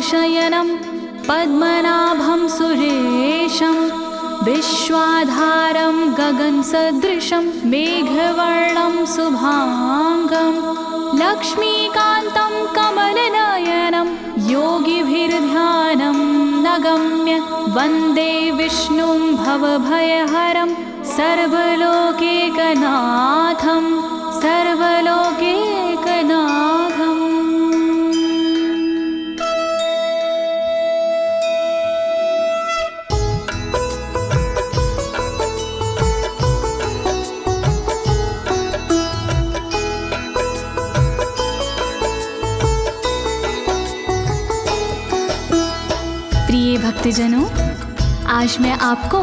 शयनं पद्मनाभं सुरेशं विश्वाधारं गगनसदृशं मेघवर्णं शुभांगं लक्ष्मीकान्तं कमलनयनं योगिभिर्ध्यानं नगम्य वन्दे विष्णुं भवभयहरं सर्वलोकैकनाथं सर्वलोकैकनाथम्। प्रिय भक्तजनों, आज मैं आपको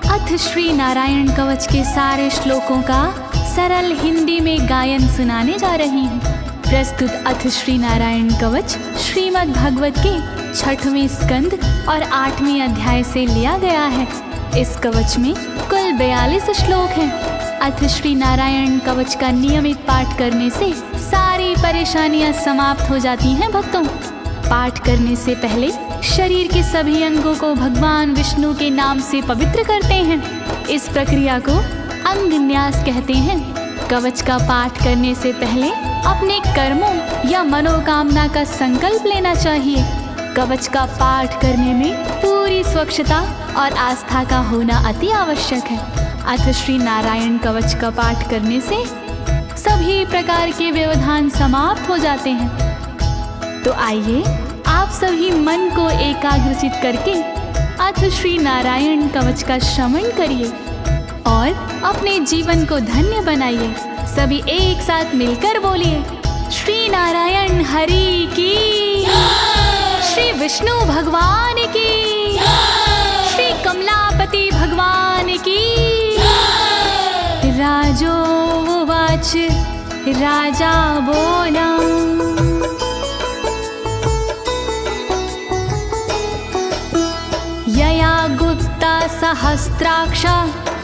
अथ श्री नारायण कवच के सारे श्लोकों का सरल हिंदी में गायन सुनाने जा रही हूँ। प्रस्तुत अथ श्री नारायण कवच श्रीमद् भागवत के 6वें स्कंद और 8वें अध्याय से लिया गया है। इस कवच में कुल 42 श्लोक हैं। अथ श्री नारायण कवच का नियमित पाठ करने से सारी परेशानियां समाप्त हो जाती हैं। भक्तों, पाठ करने से पहले शरीर के सभी अंगों को भगवान विष्णु के नाम से पवित्र करते हैं। इस प्रक्रिया को अंग न्यास कहते हैं। कवच का पाठ करने से पहले अपने कर्मों या मनोकामना का संकल्प लेना चाहिए। कवच का पाठ करने में पूरी स्वच्छता और आस्था का होना अति आवश्यक है। अथ श्री नारायण कवच का पाठ करने से सभी प्रकार के व्यवधान समाप्त हो जाते हैं। तो आइए आप सभी मन को एकाग्रचित करके अथ श्री नारायण कवच का श्रवण करिए और अपने जीवन को धन्य बनाइए। सभी एक साथ मिलकर बोलिए, श्री नारायण हरि की, श्री विष्णु भगवान की, श्री कमलापति भगवान की। राजोवाच, राजा बोला, यया गुप्ता सहस्राक्ष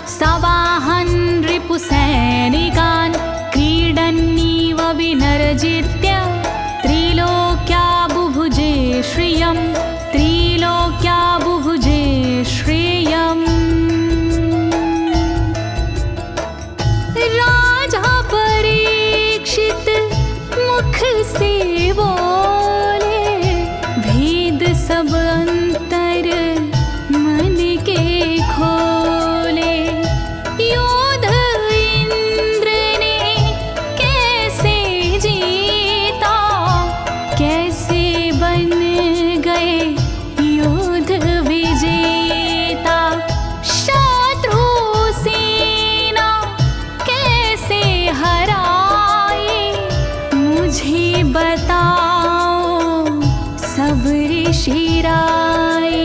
सवाहन रिपुसैनिकान् क्रीडन्नीव विनर्जित्य त्रिलोक्या बुभुजे श्रियं, त्रिलोक्या बुभुजे श्रियम्। राजा परीक्षित मुख से बोले, भेद सब अंतर मन के खोले। योद्ध इंद्र ने कैसे जीता, कैसे बन गए योद्ध विजेता। शत्रु सेना कैसे हराए, मुझे बताओ सब ऋषि राय।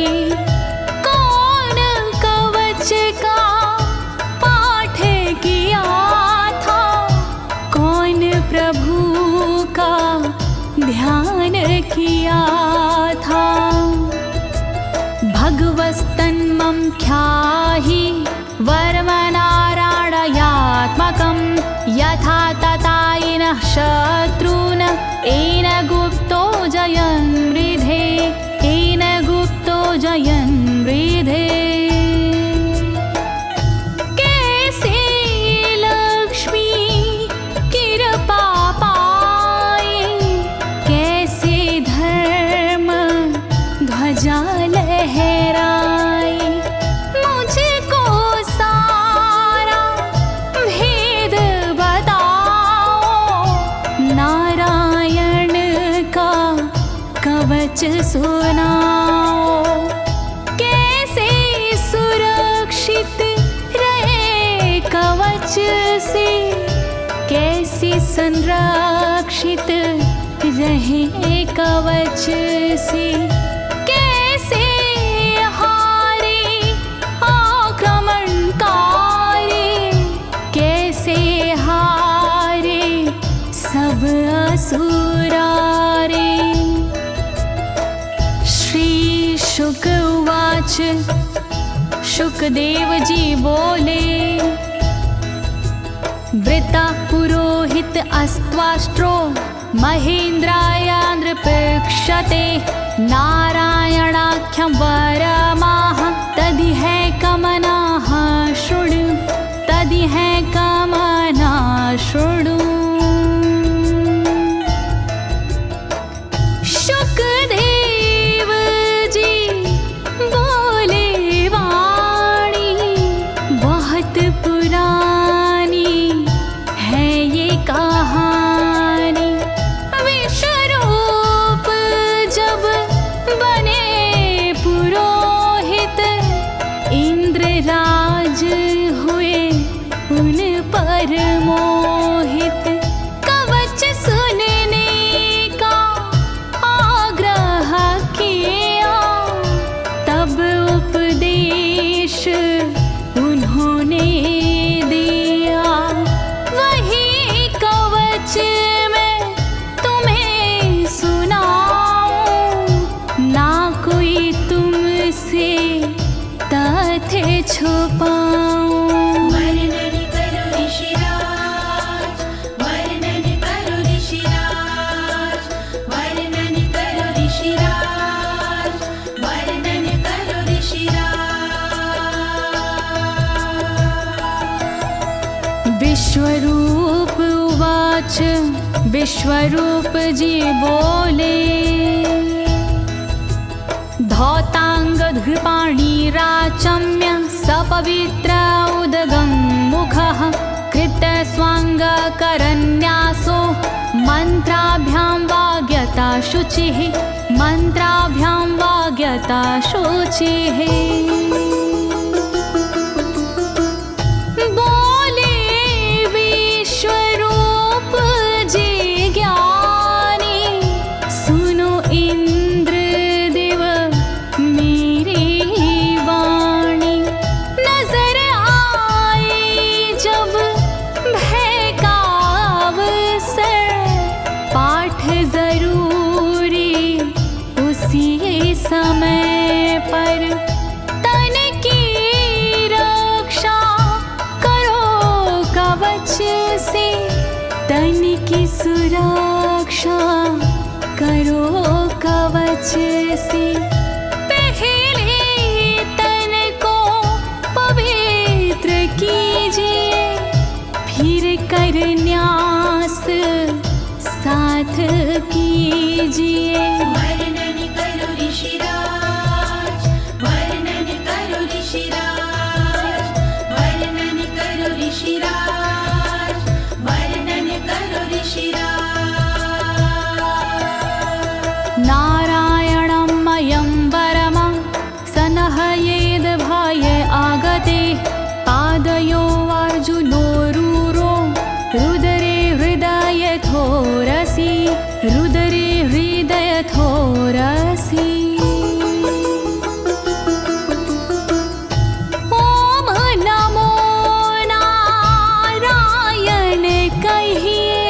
कौन कवच का पाठ किया था, कौन प्रभु का ध्यान किया था। भगवस्तन्मं ख्याहि वर्मनारायणात्मकं यथा तथा येन शत्रून् येन गुप्तो जयन् मृधे, येन गुप्तो जयन् मृधे। कैसे लक्ष्मी कृपा पाए, कैसे धर्म ध्वजा लहराए। मुझको सारा भेद बताओ, नारायण का कवच सुनाओ। कैसे सुरक्षित रहे कवच से, कैसे संरक्षित रहे कवच से। कैसे हारे आक्रमणकारी, कैसे हारे सब असुरारे। श्री शुक उवाच, शुकदेव जी बोले, वृता पुरोहित अस्त्वाष्ट्रो महेन्द्राय नृपक्षते नारायणाख्यं वरमाह तदिह कमनाः शृणु तदिह कमना शृणु। शुकदेव जी बोले वाणी बहुत पुरानी है ये कहानी। विश्वरूप जब बने पुरोहित इंद्रराज हुए उन पर मोहित। कवच सुनने का आग्रह किया तब उपदेश उन्होंने दिया। वही कवच मैं तुम्हें सुनाऊं ना कोई तुमसे तथ्य छुपाऊं। वर्णन करो ऋषिराज, वर्णन करो ऋषिराज, वर्णन करो ऋषिराज, वर्णन करो ऋषिराज। विश्वरूप उवाच विश्वरूप जी बोले। धौताङ्गधृपाणिराचम्य सपवित्र उदगं मुखः कृतस्वाङ्गकरन्यासो मन्त्राभ्यां वाग्यता शुचिः मन्त्राभ्यां वाग्यता शुचिः। बोले विश्वरूप जी ज्ञानी सुनो इंद्रदेव मेरी वाणी। नजर आई जब भय का अवसर पाठ जरूरी उसी समय पर। तन की रक्षा करो कवच से तन की सुरक्षा करो कवच से। पहले तन को पवित्र कीजिए फिर कर न्यास साथ कीजिए। वर्णन करो ऋषिराज, वर्णन करो ऋषिराज, वर्णन करो ऋषिराज, वर्णन करो ऋषिराज। नारायणं मयं वरमं सनहयेद भय आगते। पादयो अर्जुनोरूरो रुदरे हृदयथोरसि रुदरे हृदयथोरसि। ओम नमो नारायण कहिए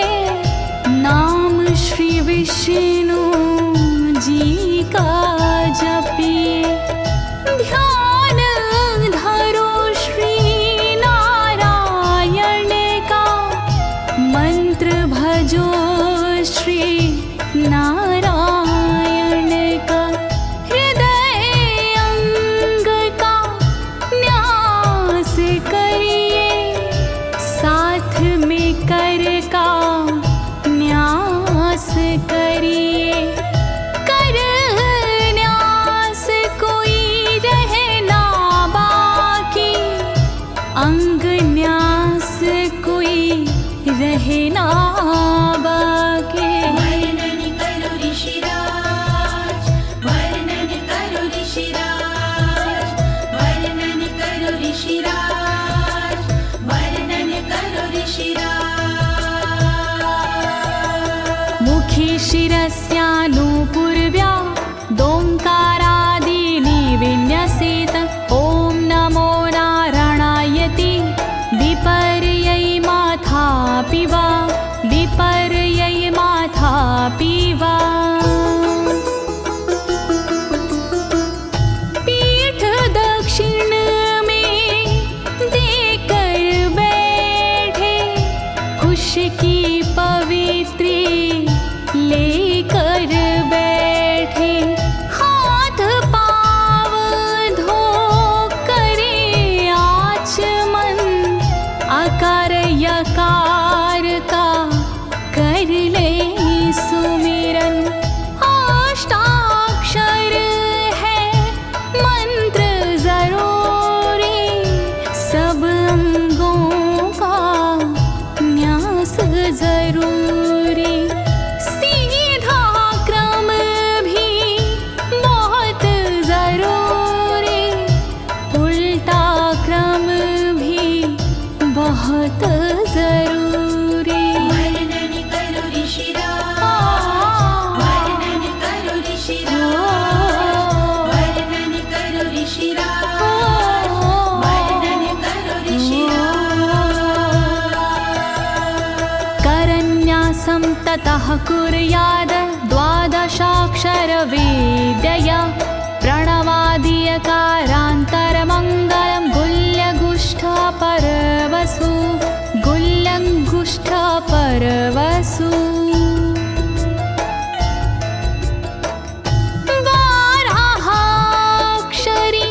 नाम श्री विष्णु जी का जपिए। ध्यान धरो श्री नारायण का मंत्र भजो श्री नारायण का। हृदय अंग का न्यास करिए साथ में कर का न्यास करिए। कर न्यास कोई रहना बाकी अंग न्यास कोई रहना बाकी। वर्णन करो ऋषिराज, वर्णन करो ऋषिराज, वर्णन करो ऋषिराज, वर्णन करो ऋषिराज। मुखी शिरस्यानुपूर्व्या दोङ्कारादीनि विन्यसेत। ॐ नमो नारायणेति विपर्यै माथापि वा विपर्यै माथापि वा। पीठ दक्षिण में देकर बैठे खुश की पवित्री लेकर बैठे। ततः कुर्याद द्वादशाक्षरविद्यया प्रणवादियकारान्तरमङ्गलं गुल्यगुष्ठपरवसु गुल्यगुष्ठपरवसु बारहाक्षरी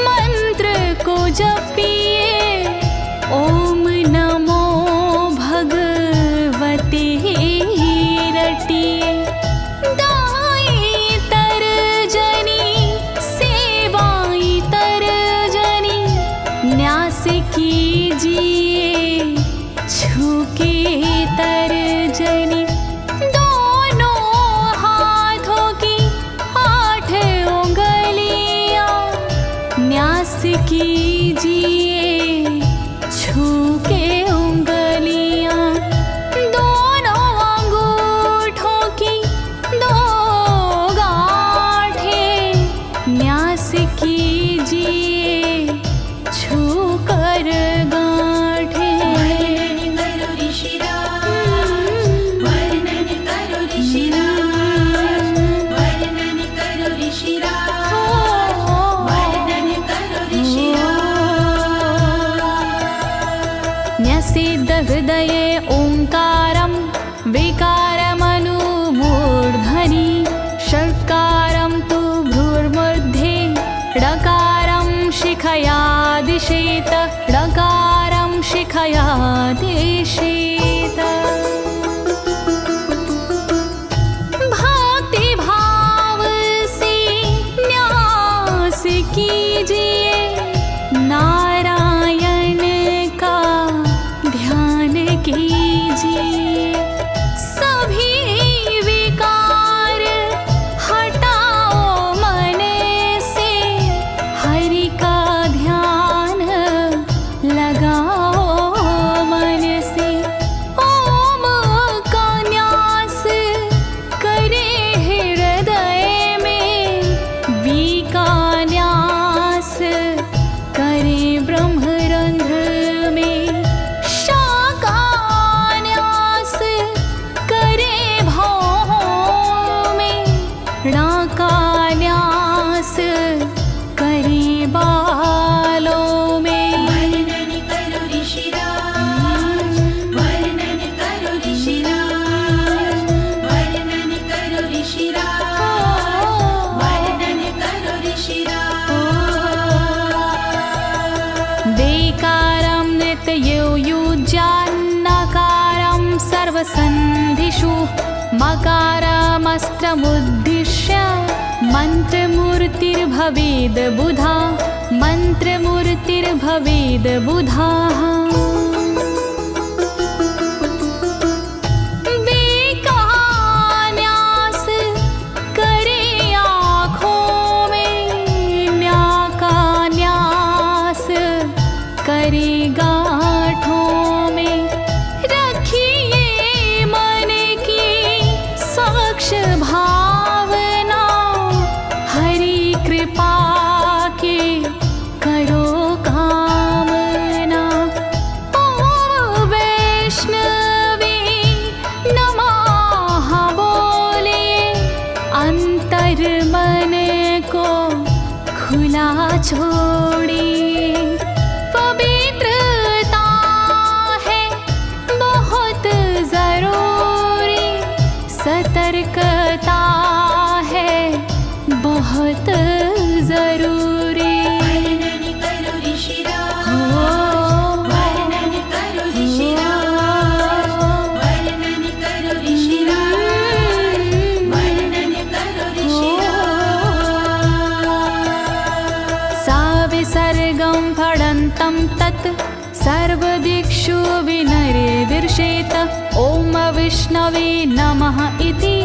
मंत्र को जपिए ओम नमो भगवते रटिए दाई तरजनी सेवाई तरजनी न्यास कीजिए छूके तरजनी दोनों हाथों की 8 उंगलियां न्यास कीजिए छूके उंगलियां दोनों अंगूठों की 2 गांठें न्यास कीजिए छूकर गांठें। वर्णन करो ऋषिराज, वर्णन करो ऋषिराज, वर्णन करो ऋषिराज, वर्णन करो ऋषिराज। न्यसेद हृदये ओंकारं विकारमनुमूर्धनि षट्कारं तु भ्रूर्मध्ये ड़कारं शिखया दिशेत ड़कारं शिखया दिशेत। भक्ति भाव से न्यास कीजिए नारायण का ध्यान कीजिए सभी विकार हटाओ मन से हरि का ध्यान लगाओ मन से ओम का न्यास करे हृदय में वी का न्यास करे ब्रह्मरंध्र में शा का न्यास करे भौहों में णा का न्यास करे बालों में। वर्णन करो ऋषिराज, वर्णन करो ऋषिराज, वर्णन करो ऋषिराज, वर्णन करो ऋषिराज। देकारं नित्ययुज्यान्नकारं सर्वसन्धिषु मकारमस्त्रमुद्दिश्य मन्त्रमूर्तिर्भवेद् बुधा मन्त्रमूर्तिर्भवेद् बुधाः। न्यास करे आँखों में न्या का न्यास करे गांठों में रखिए मन की साक्ष भावना हरि कृपा के करो कामना। ओम वैष्णवे नमः बोले अंतर मन को खुला छोड़िए पवित्रता है बहुत जरूरी सतर्कता है बहुत जरूरी। वर्णन करो ऋषिराज, वर्णन करो ऋषिराज, वर्णन करो ऋषिराज, वर्णन करो ऋषिराज। सा विसर्गं फडन्तं तत् सर्वदिक्षु विनिर्दिशेत ओम विष्णवे नमः इति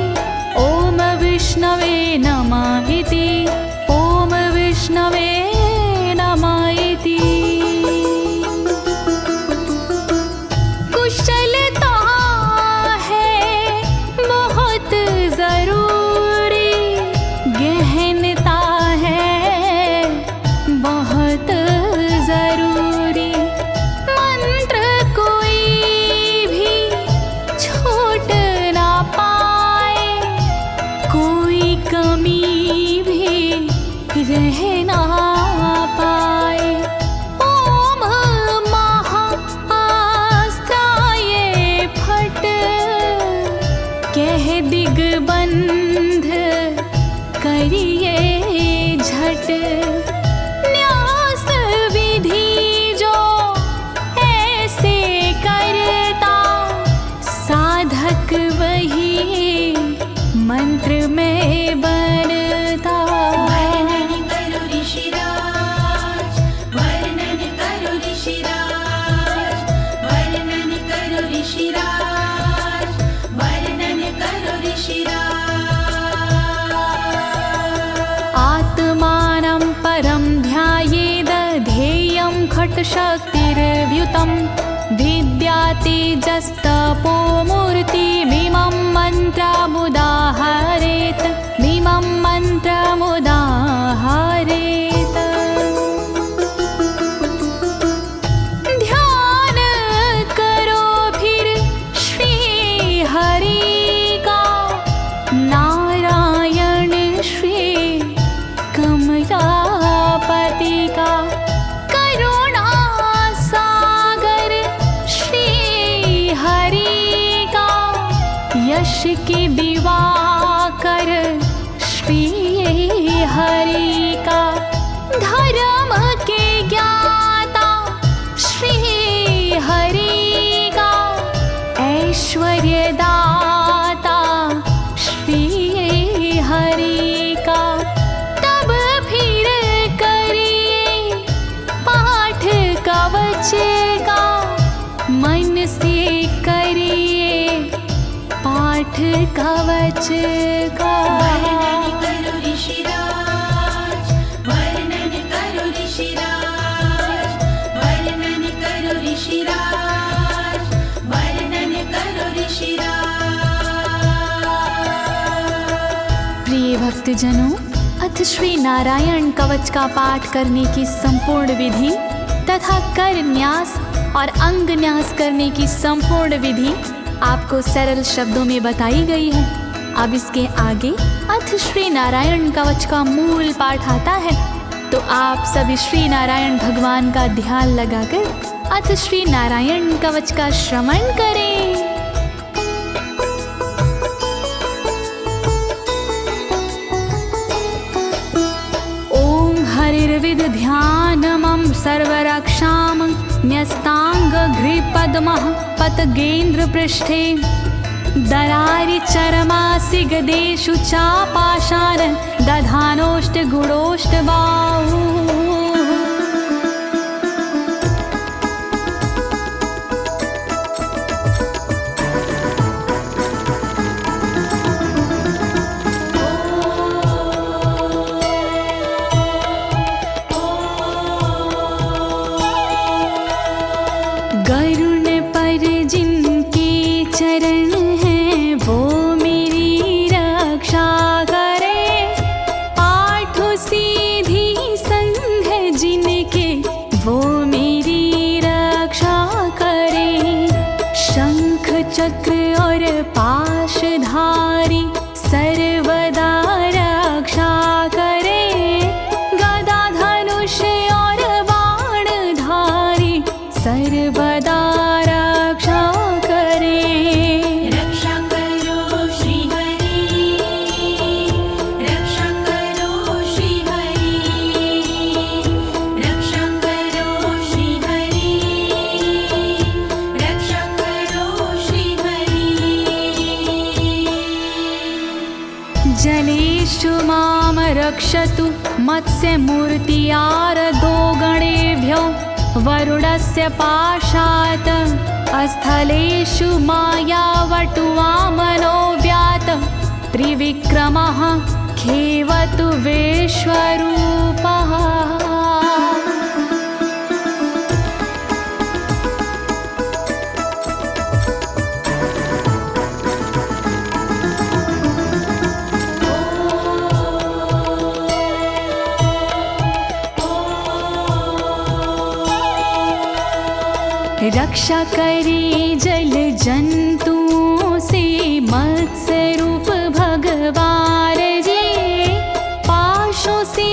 ओम विष्णवे नमः इति ओम विष्णवे नमः इति। कुशलता है बहुत जरूरी गहनता है बहुत जरूरी मंत्र कोई भी छोट ना कह ना पाए। ओम महाअस्त्राय फट, कह दिग्बंध करिए झट। न्यास विधि जो ऐसे करता, साधक वही मंत्र में बनता। वर्णन करो ऋषिराज, वर्णन करो ऋषिराज, वर्णन करो ऋषिराज, वर्णन करो ऋषिराज। आत्मानं परं ध्यायेद ध्येयं खट्शक्तिर्व्युतं। विद्या तेजस्तपो मूर्तिमिमं मन्त्रमुदाहरेत्, मिमं मन्त्रमुदाहरेत्। ध्यान करो फिर श्री हरि का, नारायण श्री कमलापति का। करुणा सागर श्री हरि का, यश के दिवाकर श्री हरि का। धर्म के ज्ञाता श्री हरि का, ऐश्वर्य दाता श्री हरि का। तब फिर करिए पाठ कवच का, मन से करिए पाठ कवच का। वर्णन करो ऋषिराज, वर्णन करो ऋषिराज, वर्णन करो ऋषिराज, वर्णन करो ऋषिराज। प्रिय भक्तजनों, अथ श्री नारायण कवच का पाठ करने की संपूर्ण विधि तथा कर न्यास और अंग न्यास करने की संपूर्ण विधि आपको सरल शब्दों में बताई गई है। अब इसके आगे अथ श्री नारायण कवच का मूल पाठ आता है, तो आप सभी श्री नारायण भगवान का ध्यान लगाकर अथ श्री नारायण कवच का श्रवण करें। ओम हरिर्विद ध्यानमं सर्वरक्षां न्यस्ताङ्घ्रिपद्मः पतगेन्द्र पृष्ठे। दरारि चरमासि गदेषु चापाशान दधानोष्टगुणोष्टबाहु। गरुण पर जिनके चरण हैं वो मेरी रक्षा करे। आठ सीधी संग जिनके वो मेरी रक्षा करे। शंख चक्र और पाशधारी सर्वदा रक्षा करे। गदा धनुष और बाणधारी सर्वदा रक्षा करे। रक्षा करो श्री हरि, रक्षा करो श्री हरि, रक्षा करो श्री हरि, रक्षा करो श्री हरि। जलेषु मां रक्षतु मत्स्यमूर्तियारदो गणेभ्यो। वरुणस्य पाशात् स्थलेषु मायावटुवामनो व्यात। त्रिविक्रमः खेवतु विश्वरूपः। रक्षा करे जल जंतुओं से मत्स्य रूप भगवान जी। पाशों से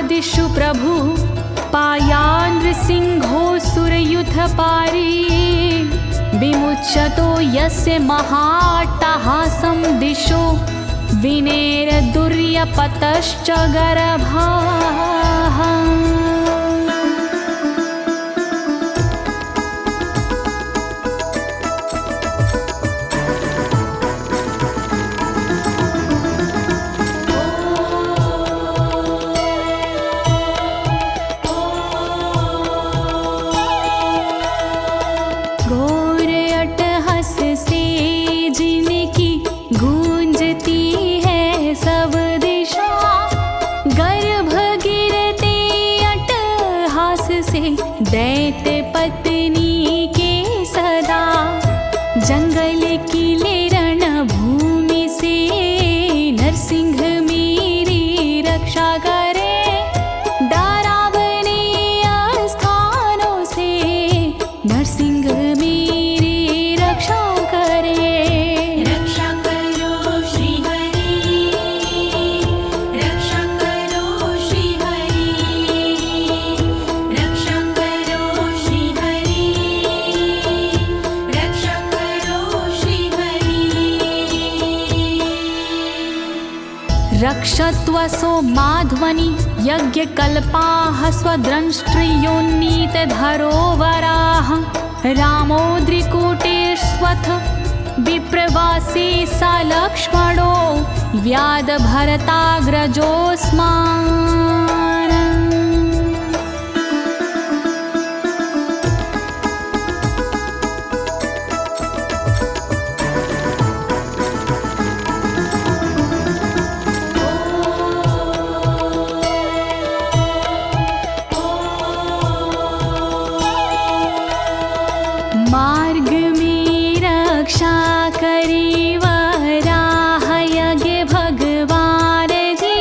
दिशु प्रभु पायानृसिंहोऽसुरयुथपारी विमुच्यतो यस्य महाट्टहासं दिशो विनेरदुर्यपतश्च गर्भाः। दैत्य पत्नी के सदा जंगल किले रणभूमि से नरसिंह मेरी रक्षा करे। डरावने स्थानों से नरसिंह मेरी रक्षा करे। रक्षा करो श्री हरि, रक्षा करो श्री हरि, रक्षा करो श्री हरि, रक्षा करो श्री हरि। रक्षत्वसो माध्वनि यज्ञकल्पाः स्वद्रंष्ट्रियोन्नीतधरोवराः रामोद्रिकूटेष्वथ विप्रवासी स लक्ष्मणो व्याधभरताग्रजोऽस्मान्। मार्ग में रक्षा करी वराह यज्ञ भगवान जी,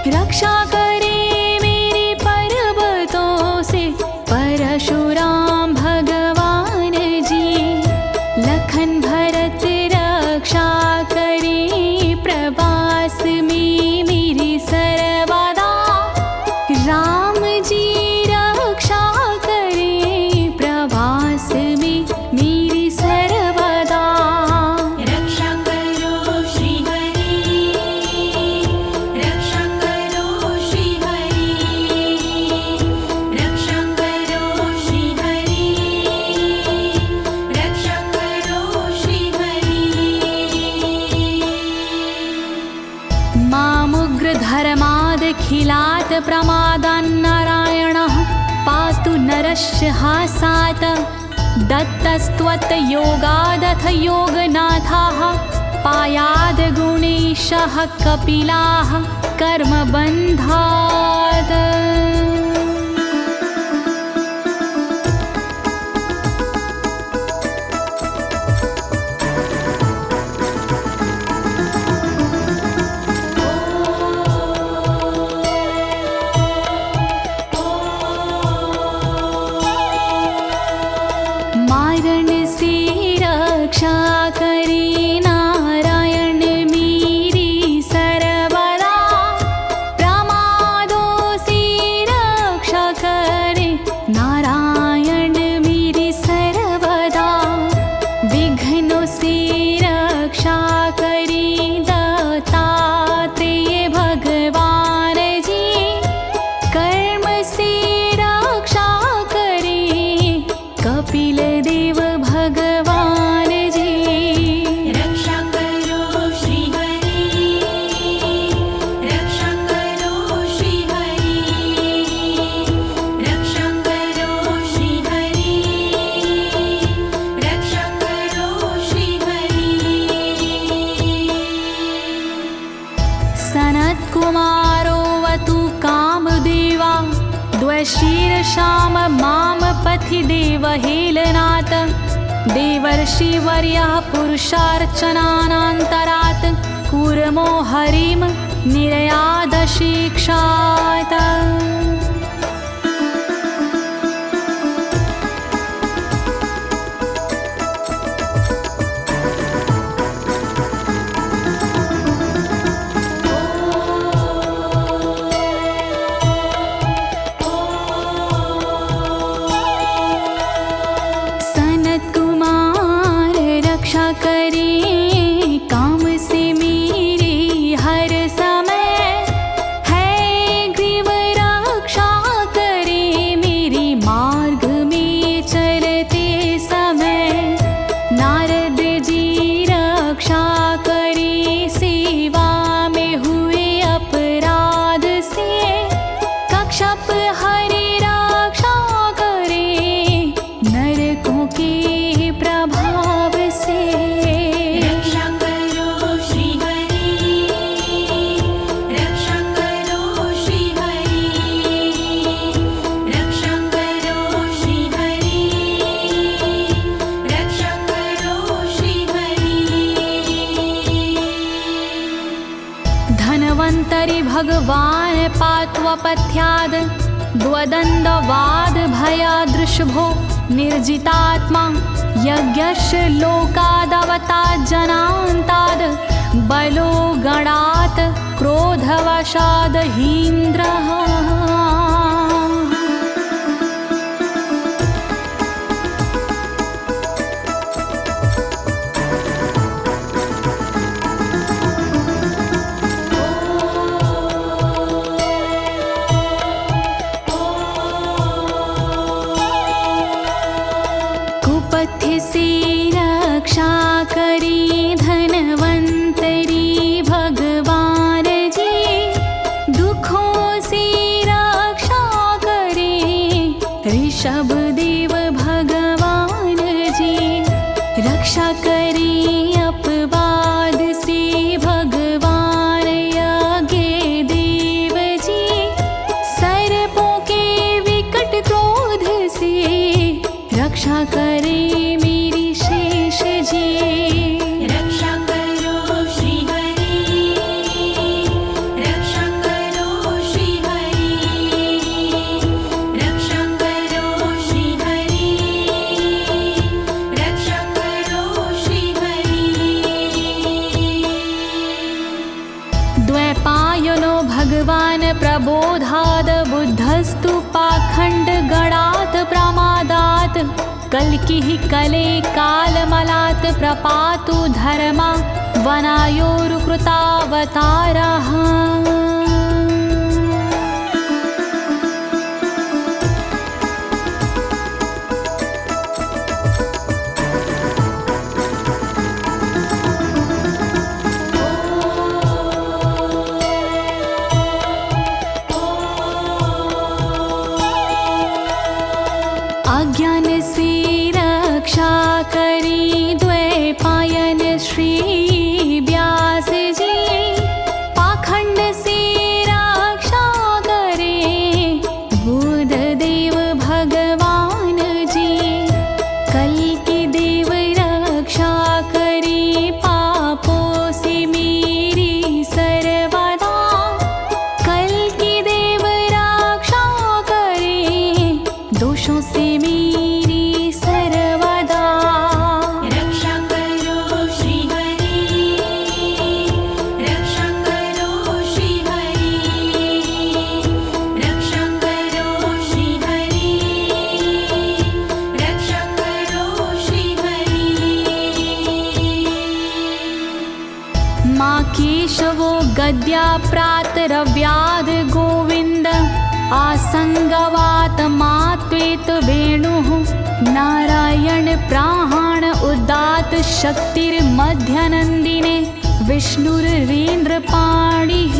रक्षा करे मेरे पर्वतों से परशुराम भगवान जी। लखन भरत रक्षा करे प्रवास में मेरी सर्वदा, राम जी रक्षा करे प्रवास में मेरी सर्वदा। रक्षा करो श्री हरि, रक्षा करो श्री हरि, रक्षा करो श्री हरि, रक्षा करो श्री हरि। मामुग्रधर्मादखिलात् प्रमादान्नारायणः पातु नरस्य हासात्। दत्तस्त्वत्योगादथ योगनाथाः पायाद् गुणेशः कपिलाः कर्मबन्धात्। मारण से रक्षा करे नारायण मेरी सर्वदा, प्रमादों से रक्षा करे नारायण मेरी सर्वदा। विघ्नों से रक्षा करे दत्तात्रेय भगवान जी, कर्म से रक्षा करे कपिल देव भगवान जी। रक्षा करो श्री हरि, रक्षा करो श्री हरि, रक्षा करो श्री हरि, रक्षा करो श्री हरि। सनत्कुमारोऽवतु कामदेवा द्वशीर्षाम माम पथि देवहेलनात्। देवर्षिवर्यः पुरुषार्चनानन्तरात् कूर्मो हरिं निर्यादशिक्षात्। भगवान् पात्वपथ्याद् द्वदण्डवाद भयादृशभो निर्जितात्मा यज्ञस्य लोकादवतात् जनान्ताद् बलो गणात् क्रोधवशाद् हीन्द्रः। कुपथ्य से रक्षा करी धनवंतरी भगवान जी, दुखों से रक्षा करे ऋषभ देव भगवान जी। रक्षा करी अपवाद से भगवान यज्ञ देव जी, सर्पों के विकट क्रोध से रक्षा करे मेरी शेष जी। रक्षा करो श्री हरि, रक्षा करो श्री हरि, रक्षा करो श्री हरि, रक्षा करो श्री हरि। द्वैपायनो भगवान् प्रबोधाद् बुद्धस्तु पाखण्ड गणात् प्रमादात् कल्किः कले कालमलात् प्रपातु धर्मा वनायोरुकृतावतारः। अज्ञान से रक्षा करी द्वैपायन श्री व्यास जी, पाखंड से रक्षा करे बुध देव भगवान जी। कल्कि देव रक्षा करी पापों से मेरी सर्वदा, कल्कि देव रक्षा करे दोषों से मेरी सर्वदा। रक्षा करो श्री हरि, रक्षा करो श्री हरि, रक्षा करो श्री हरि, रक्षा करो श्री हरि। माँ केशवो गद्या प्रातरव्याद गोविन्द, आसंगवात मात्वेत वेणुः नारायण प्राण उदात शक्तिर्मध्यनन्दिने विष्णुरेन्द्रपाणिः।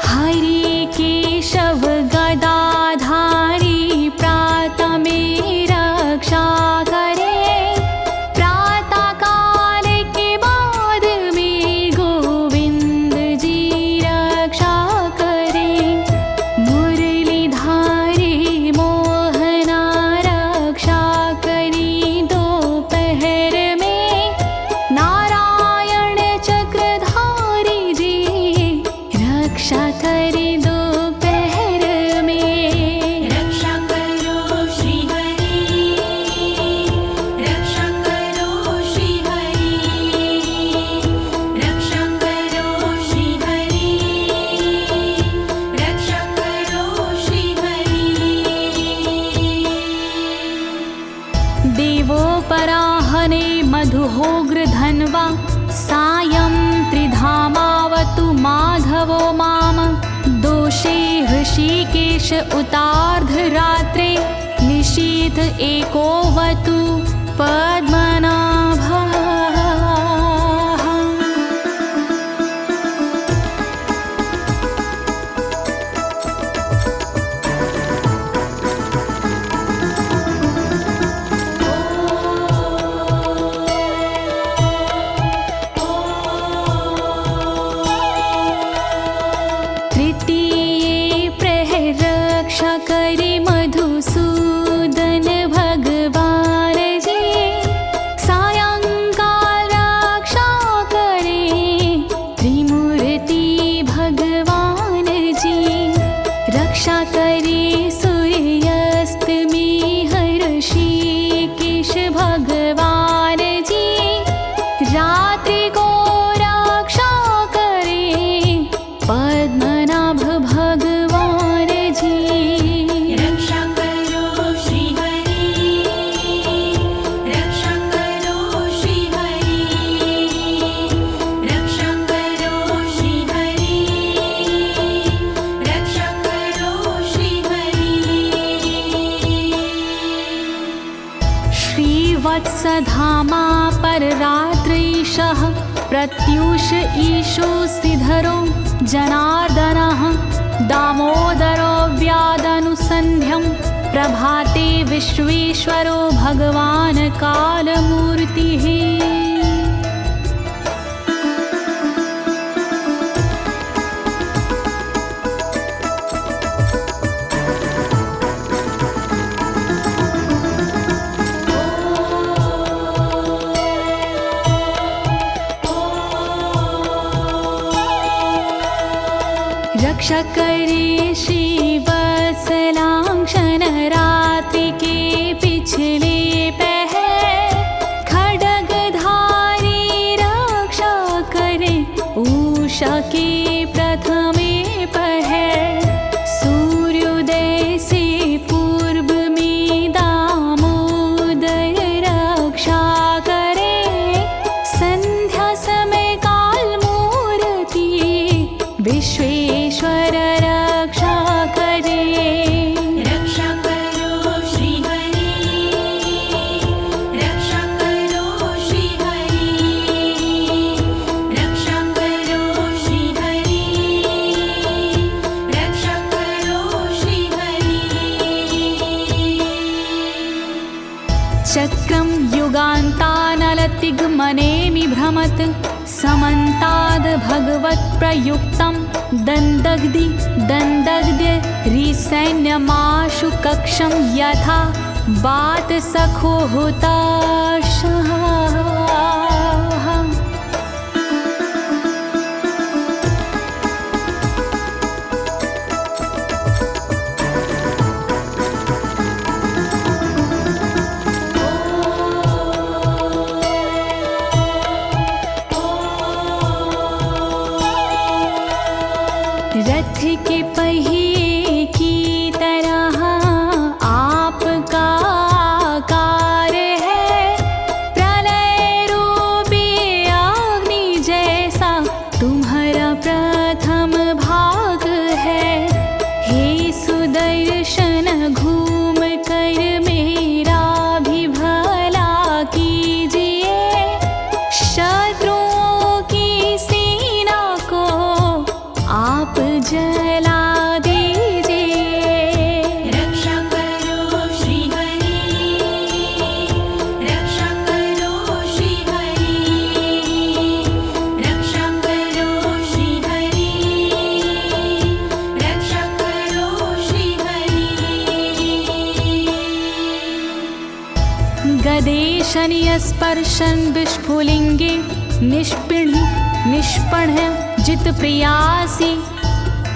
हरि केशव गदाधारी प्रातमे रक्षा करे, प्रातः काल के बाद में गोविंद जी रक्षा करे। मुरलीधारी मोहना रक्षा करी दोपहर में, नारायण चक्रधारी जी रक्षा करे दोपहर में। रक्षा करो श्री हरि, रक्षा करो श्री हरि, रक्षा करो श्री हरि, रक्षा करो श्री हरि। देवोपराहने मधुहोग्र धन्वा, सायं त्रिधामावतु माधवो माम। दोषे ऋषिकेश उतार्धरात्रे, निशीथ एकोवतु पद्मनाभः। धामा पर रात्रीशः प्रत्यूष ईशो सिधरो जनार्दनः दामोदरो व्यादनुसन्ध्यं प्रभाते विश्वेश्वरो भगवान् कालमूर्तिः। रक्षा करे श्रीवत्सलांक्षण रात्रि के पिछले पहर खड्गधारी रक्षा करे उषा के प्रथमे पहर सूर्योदय से पूर्व में दामोदर रक्षा करे संध्या समय काल मूर्ति विश्वेश्वर रक्षा करे। रक्षा करो श्री हरि, रक्षा करो श्री हरि, रक्षा करो श्री हरि, रक्षा करो श्री हरि। चक्रं युगान्तानलतिग्मनेमि भ्रमत् समन्ताद् भगवत्प्रयुक्तं दन्दग्ध्य रिसैन्यमाशु कक्षं यथा वातसखो हुताशः। रथ के पहिए की तरह आपका आकार है, प्रलय रूपी अग्नि जैसा तुम्हारा प्रथम भाग है। हे सुदर्शन घूम कर मेरा भी भला कीजिए, शत्रुओं की सेना को आप जला दीजिए। रक्षा करो श्री हरि, रक्षा करो श्री हरि, रक्षा करो श्री हरि, रक्षा करो श्री हरि। गदेशनियस्पर्शन विस्फुलिंगे निष्पण जित प्रियासी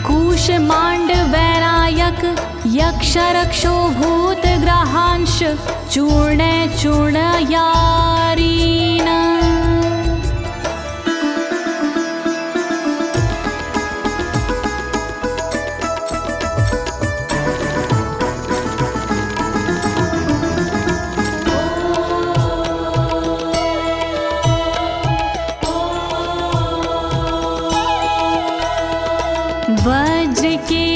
कूशमांड वैरायक यक्ष रक्षो भूत ग्रहांश चूर्ण चूर्णयारीना। वज्र के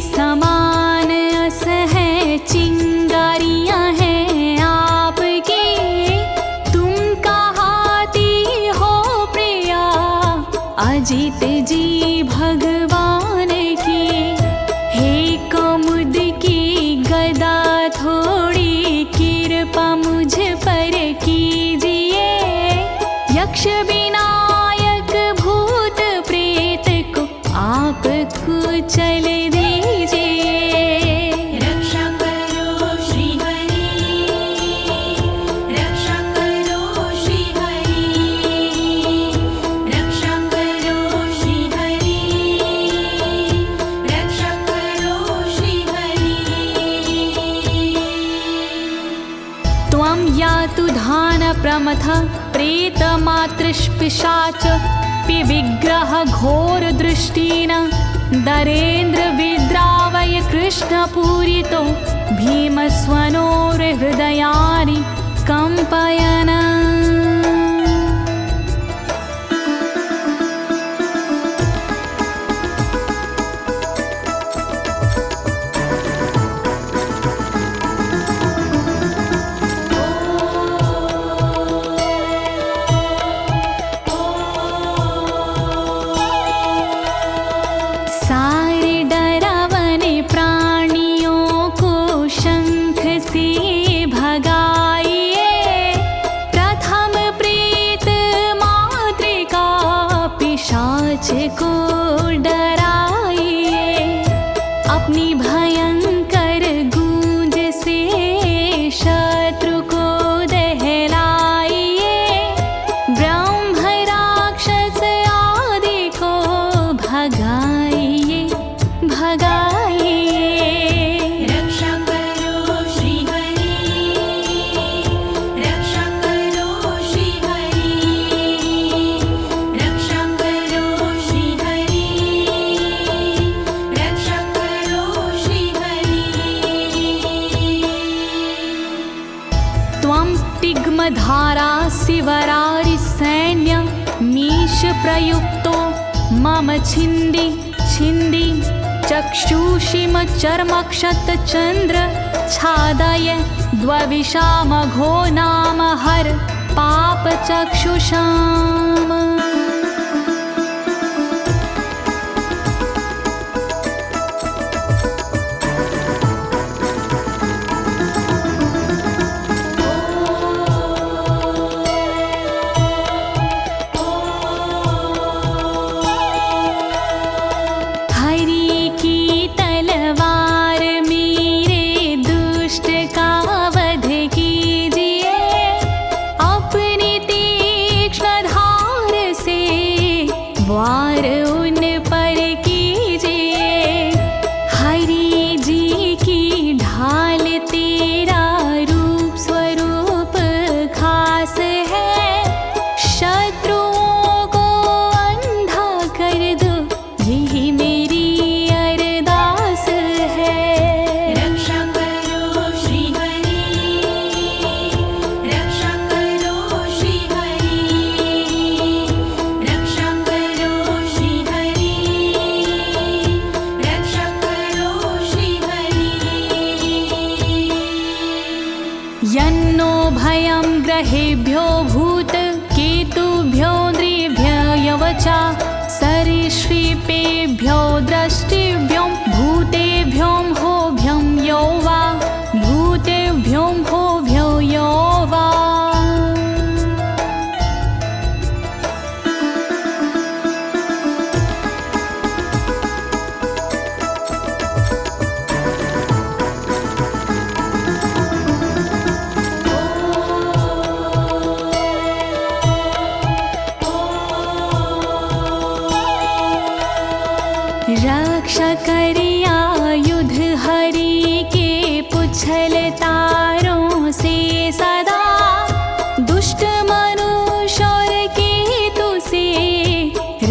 समान असह चिंगारियां हैं आपकी, तुम कहाती हो प्रिया अजित जी भगवान की। हे कमुद की गदा थोड़ी कृपा मुझ पर कीजिए, यक्ष विनायक भूत प्रेत को आप कुचल दीजिए। रक्षा करो श्री हरि, रक्षा करो श्री हरि, रक्षा करो श्री हरि, रक्षा करो श्री हरि। त्वं यातु धान प्रमथ प्रेतमातृष्पिशाच विग्रह घोर दृष्टिन दरेन्द्र विद्रावय कृष्णपूरितो भीमस्वनोर्हृदयानि कंपयन्। भगाइए भगाइए। रक्षा करो श्री हरि, रक्षा करो श्री हरि, रक्षा करो श्री हरि, रक्षा करो श्री हरि। त्वं तिग्मधारा शिवरारि सैन्य मीश प्रयुक्तो मम छिन्दी छिन्दी चक्षुषीम चर्मक्षत चन्द्र छादय द्वविषामघो नाम हर पाप चक्षुषाम। वार उन पर कीजिए, हरि जी की ढाल तेरा रूप स्वरूप खास है, शत्रुओं को अंधा कर दो यही मेरी अरदास है। रक्षा करो श्री हरि, रक्षा करो श्री हरि, रक्षा करो श्री हरि, रक्षा करो श्री हरि। यन्नो भयं ग्रहेभ्यो भूत केतुभ्यो नृभ्ययवचा सरीसृपेभ्यो दृष्टिभ्यो भूतेभ्यो होभ्यं यो वा भूतेभ्यो होभ्यो यो वा। रक्षा करिया युद्ध हरि के पुछल तारों से सदा, दुष्ट मनुष्य और केतु से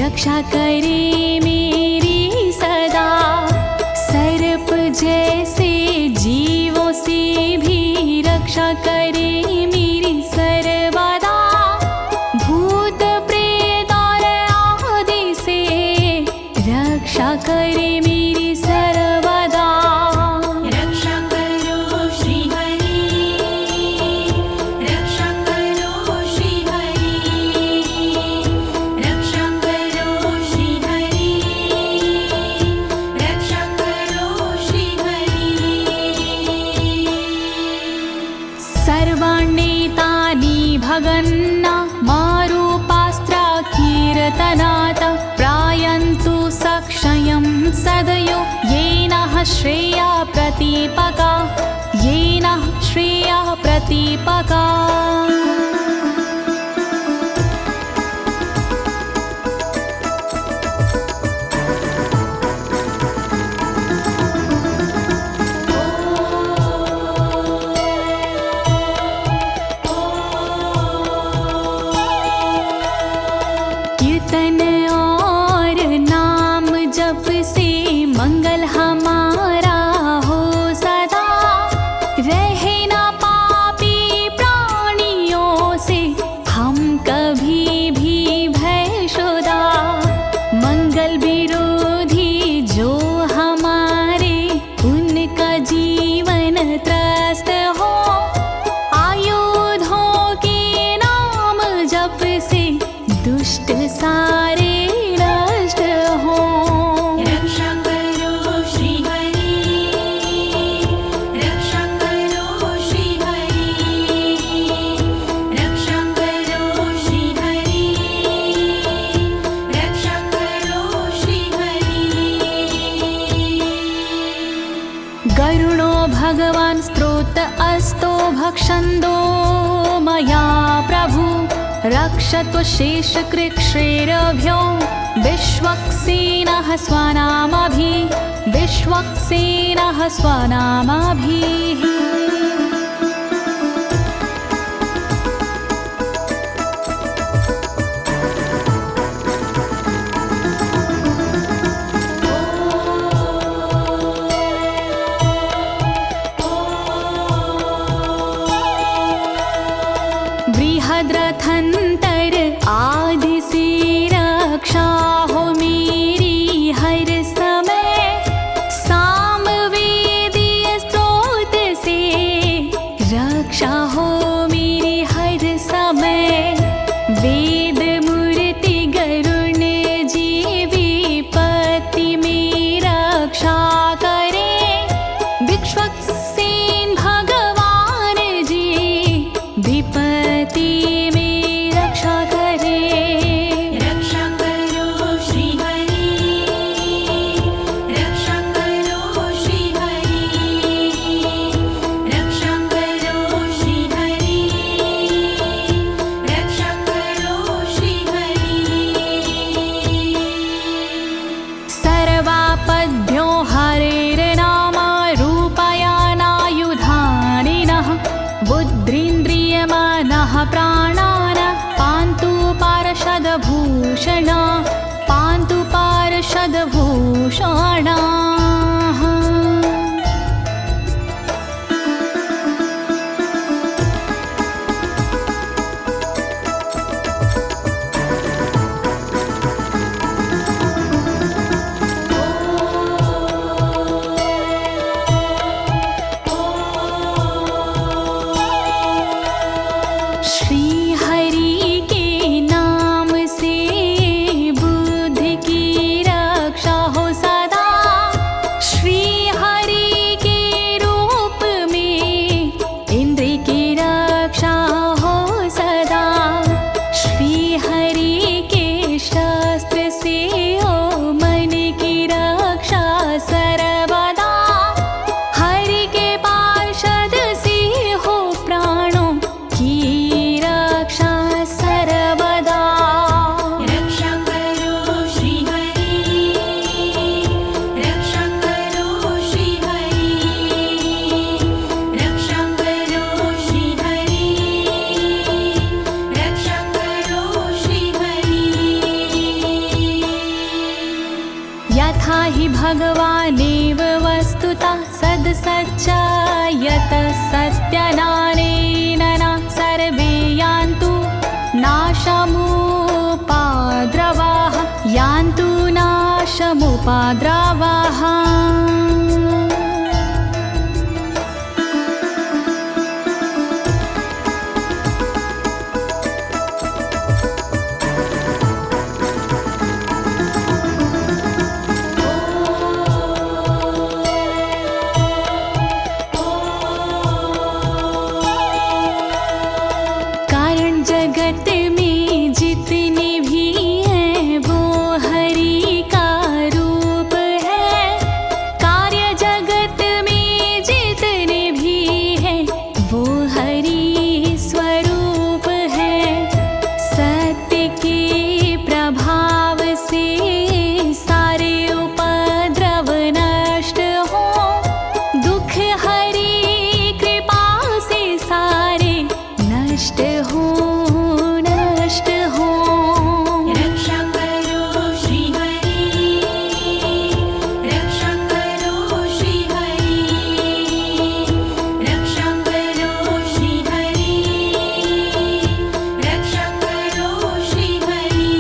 रक्षा करे मेरी सदा। सर्प जैसे जीवों से भी रक्षा करे मेरी सर्वदा, भूत प्रेत और आदि से रक्षा करे मेरी सर्वदा। रक्षा करो श्री हरि, रक्षा करो श्री हरि, रक्षा करो श्री हरि, रक्षा करो श्री हरि। सर्वाण्येतानि भगन्ना मारूपास्त्रा कीर्तनात् प्रायन्तु सक्षयं सदयो येन श्रेया प्रतीपका, येन श्रेया प्रतीपका। कीर्तन और नाम जप से मंगल हमारा हो सदा, रहे ना पापी प्राणियों से हम कभी भी भयशुदा। मंगल विरोधी जो हमारे उनका जीवन त्रस्त हो, आयुधों के नाम जप से दुष्ट सारे नष्ट हो। रक्षा करो श्री हरि, रक्षा करो श्री हरि, रक्षा करो श्री हरि, रक्षा करो श्री हरि। गरुणो भगवान् स्तोत्र अस्तो भक्षन्दो मया प्रभु, रक्षत्व शेषकृच्छ्रेरभ्यो विश्वक्सेनः स्वनामभिः बृहद्रथंतर आदि से रक्षा हो मेरी हर समय, सामवेदीय स्रोत से रक्षा हो मेरी हर समय। वेद मूर्ति गरुण जी विपत्ति में रक्षा करे, विश्वक्सेन भगवान जी विपत्ति में रक्षा करे। रक्षा करो श्री हरि, रक्षा करो श्री हरि, रक्षा करो श्री हरि, रक्षा करो श्री हरि। सर्वापद्भ्यो हरेर्नाम रूपयानायुधानिनः, बुद्धिन्द्रियमनः प्राणान् पान्तु पार्षदभूषण, पान्तु पार्षदभूषणाः। श्री हरि के नाम से बुद्धि की रक्षा हो सदा, श्री हरि के रूप में इंद्रिय की रक्षा हो सदा, श्री हरि के शस्त्र से हो मन की रक्षा सर्वदा, हरि के पार्षद से हो प्राणों की रक्षा सर्वदा। रक्षा करो श्री हरि, रक्षा करो श्री हरि, रक्षा करो श्री हरि, रक्षा करो श्री हरि। यथा हि भगवानेव वस्तुतः सद्सच्चायतः सत्यनानेन न सर्वे यान्तु नाशमुपाद्रवाः, यान्तु नाशमुपाद्रवाः। कारण जगत में जितने भी हैं वो हरि का रूप है, कार्य जगत में जितने भी हैं वो हरि स्वरूप है। सत्य के प्रभाव से सारे उपद्रव नष्ट हो, दुख हरि कृपा से सारे नष्ट हो, नष्ट हो। रक्षा करो श्री हरि, रक्षा करो श्री हरि, रक्षा करो श्री हरि, रक्षा करो श्री हरि।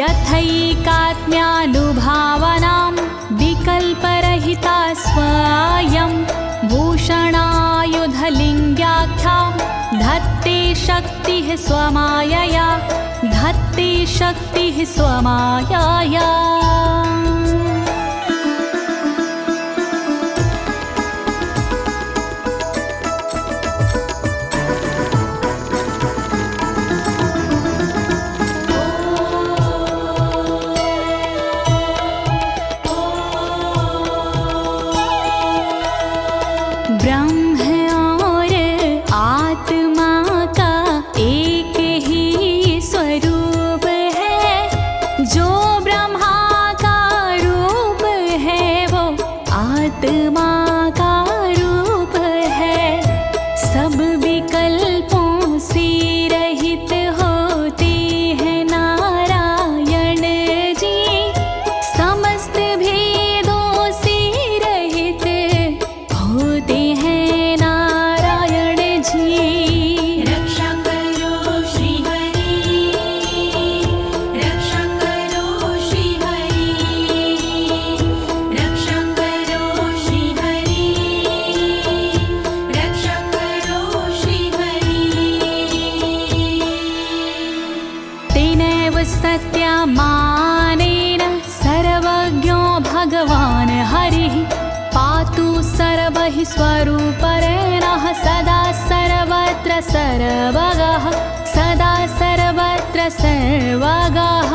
यथैकात्म्यानुभावनां विकल्परहिता स्वयं भूषणायुधलिङ्ग्याख्या, धत्ते शक्तिः स्वमायया, धत्ते शक्तिः स्वमायया। ब्रह्म और आत्मा का एक ही स्वरूप मानेन सर्वज्ञो भगवान् हरिः पातु सर्वैः स्वरूपेण सदा सर्वत्र सर्वगः सदा सर्वत्र सर्वगः।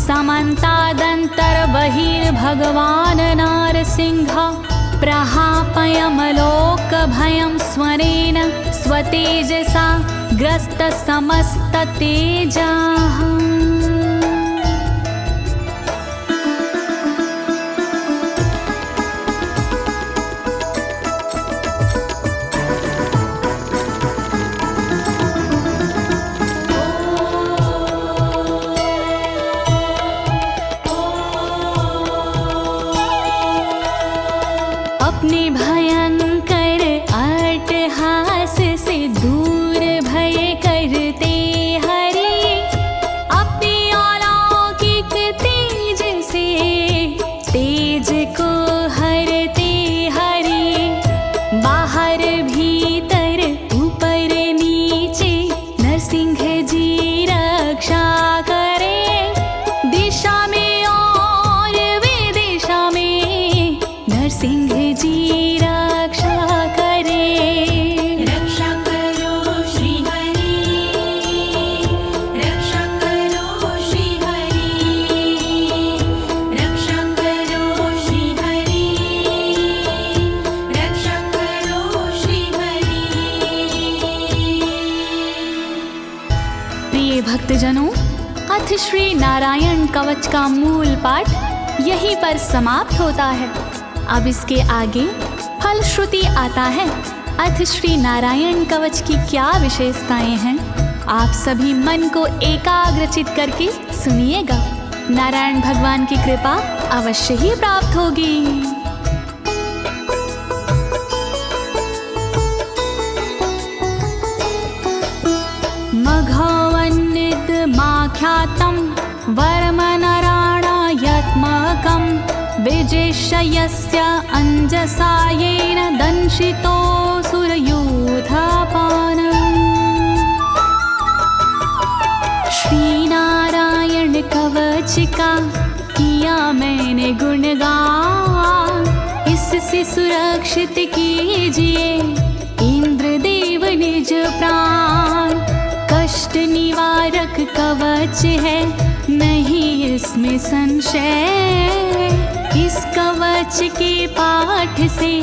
समन्तादन्तर्बहिर्भगवान् नारसिंहः प्रहापयमलोकभयं स्वरेण स्वतेजसा ग्रस्तसमस्ततेजाः। अपने भयंकर अट्टहास से दूर भय करते हरि अपने अलौकिक तेज से तेज को हरते हरि बाहर भीतर ऊपर नीचे नरसिंह जी रक्षा करे दिशा में और विदिशा में नरसिंह जी रक्षा करे। रक्षा करो श्री हरि रक्षा करो श्री हरि रक्षा करो श्री हरि रक्षा करो श्री हरि। प्रिय भक्तजनों, अथ श्री नारायण कवच का मूल पाठ यहीं पर समाप्त होता है। अब इसके आगे फलश्रुति आता है। अथ श्री नारायण कवच की क्या विशेषताएं हैं, आप सभी मन को एकाग्रचित करके सुनिएगा। नारायण भगवान की कृपा अवश्य ही प्राप्त होगी। मघवन्नित माख्यातं वर्मनराणायत्मकं विजेशयस्य अंजसायेन दंशितोऽसुरयूथपानम्। श्री नारायण कवच का किया मैंने गुणगान, इससे सुरक्षित कीजिए इंद्रदेव निज प्राण। कष्ट निवारक कवच है नहीं इसमें संशय, इस कवच के पाठ से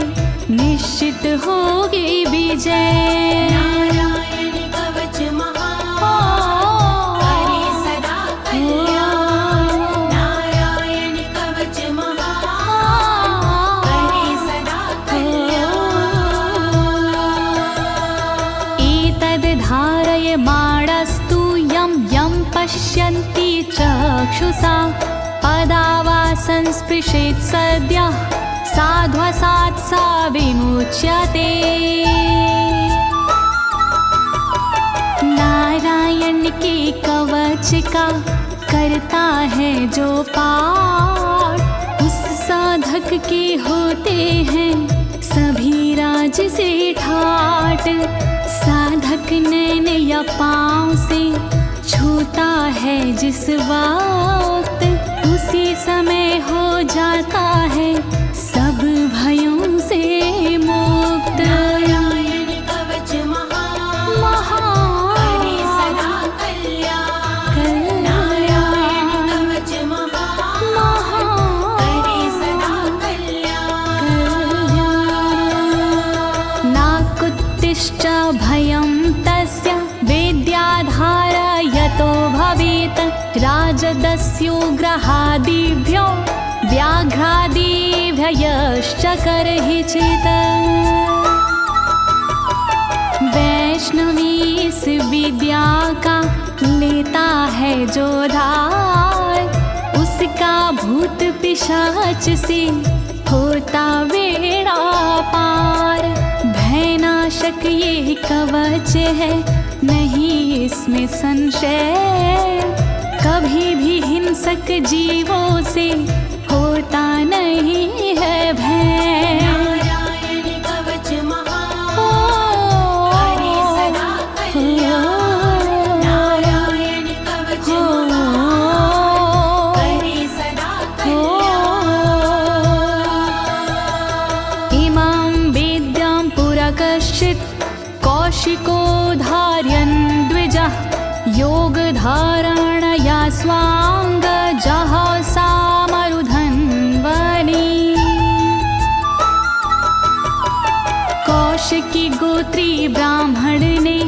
निश्चित होगी विजय। नारायण कवच महान करे सदा कल्याण नारायण कवच महान करे सदा कल्याण। एतद् धारय माणस्तु यं यं पश्यन्ति चक्षुषा पदावा संस्पृशेत् सद्यः साध्वसात् सा विमुच्यते। नारायण के कवच का करता है जो पाठ, उस साधक के होते हैं सभी राज से ठाट। साधक नैन या पाँव से छूता है जिस बार उसी समय हो जाता है सब भयों से मुक्त। नारायण कवच महान करे सदा कल्याण। नारायण कवच महान करे सदा कल्याण। नाकुत्तिश्च भयं तस्य वेद्याधारयतो भवेत् राजदस्युग्रहादिभ्यो व्याघ्रादिभ्यश्च करहिचित्। वैष्णवी इस विद्या का लेता है जो धार, उसका भूत पिशाच से होता बेड़ा पार। भयनाशक ये कवच है नहीं इसमें संशय, कभी भी हिंसक जीवों से होता नहीं है भय। नारायण कवच महान करे सदा कल्याण। नारायण कवच महान करे सदा कल्याण। इमां वेद्यां पुरा कश्चित् कौशिको धारयन् द्विजः, योगधारणया स्वाङ्गजः सामरुधन्वने। कौशिकी गोत्री ब्राह्मण ने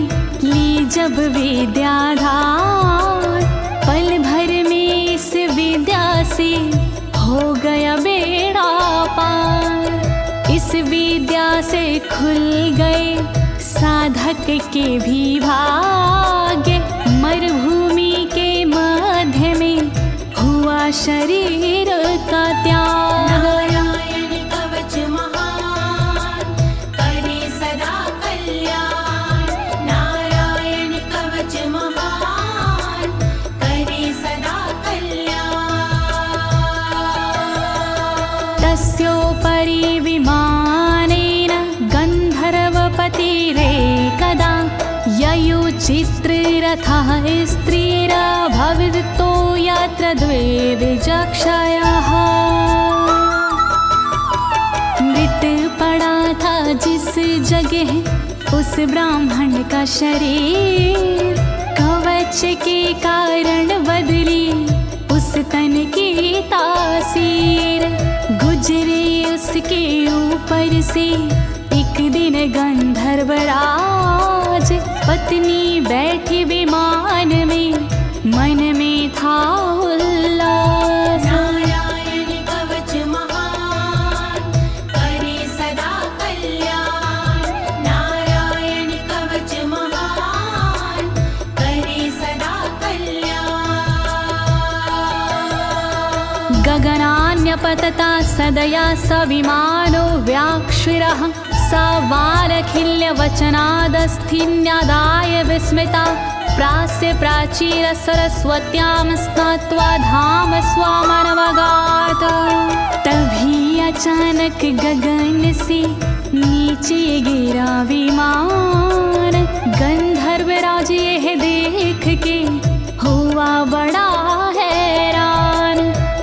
ली जब विद्याधार, पल भर में इस विद्या से हो गया बेड़ा पार। इस विद्या से खुल गए साधक के भी भाग्य, मरुभूमि के मध्य में हुआ शरीर का त्याग। नारायण कवच महान करे सदा कल्याण। नारायण कवच महान करे सदा कल्याण। तस्योपरि विमानेन गन्धर्वपतिरेकदा, ययुचित्ररथः स्त्रीरभवितो यत्र द्वे विचक्षयः। मृत पड़ा था जिस जगह उस ब्राह्मण का शरीर, कवच के कारण बदली उस तन की तासीर। गुजरे उसके ऊपर से एक दिन गंधर्वराज, पत्नी बैठी विमान में मन में था उल्लास। नारायण कवच महान करे सदा कल्याण। नारायण कवच महान करे सदा कल्याण। गगनान्यपतता सदया स विमानो व्याक्षिरः, स वालखिल्यवचनादस्थिन्यादाय विस्मिता, प्रास्य प्राचीर सरस्वत्यां स्नात्वा धाम स्वामनवगात। तभी अचानक गगन से नीचे गिरा विमान, गंधर्वराज यह देख के हुआ बड़ा हैरान।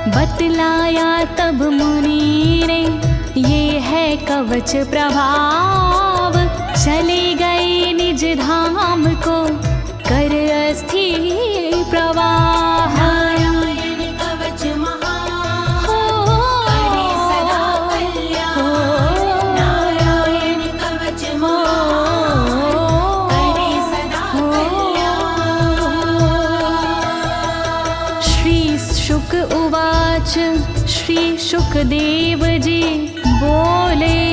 बतलाया तब मुनि ने ये है कवच प्रभाव, चले गए निज धाम को कर अस्थिर प्रवाह। नारायण कवच महान करे सदा कल्याण। नारायण कवच महान करे सदा कल्याण। श्री शुक उवाच, श्री शुकदेव जी बोले,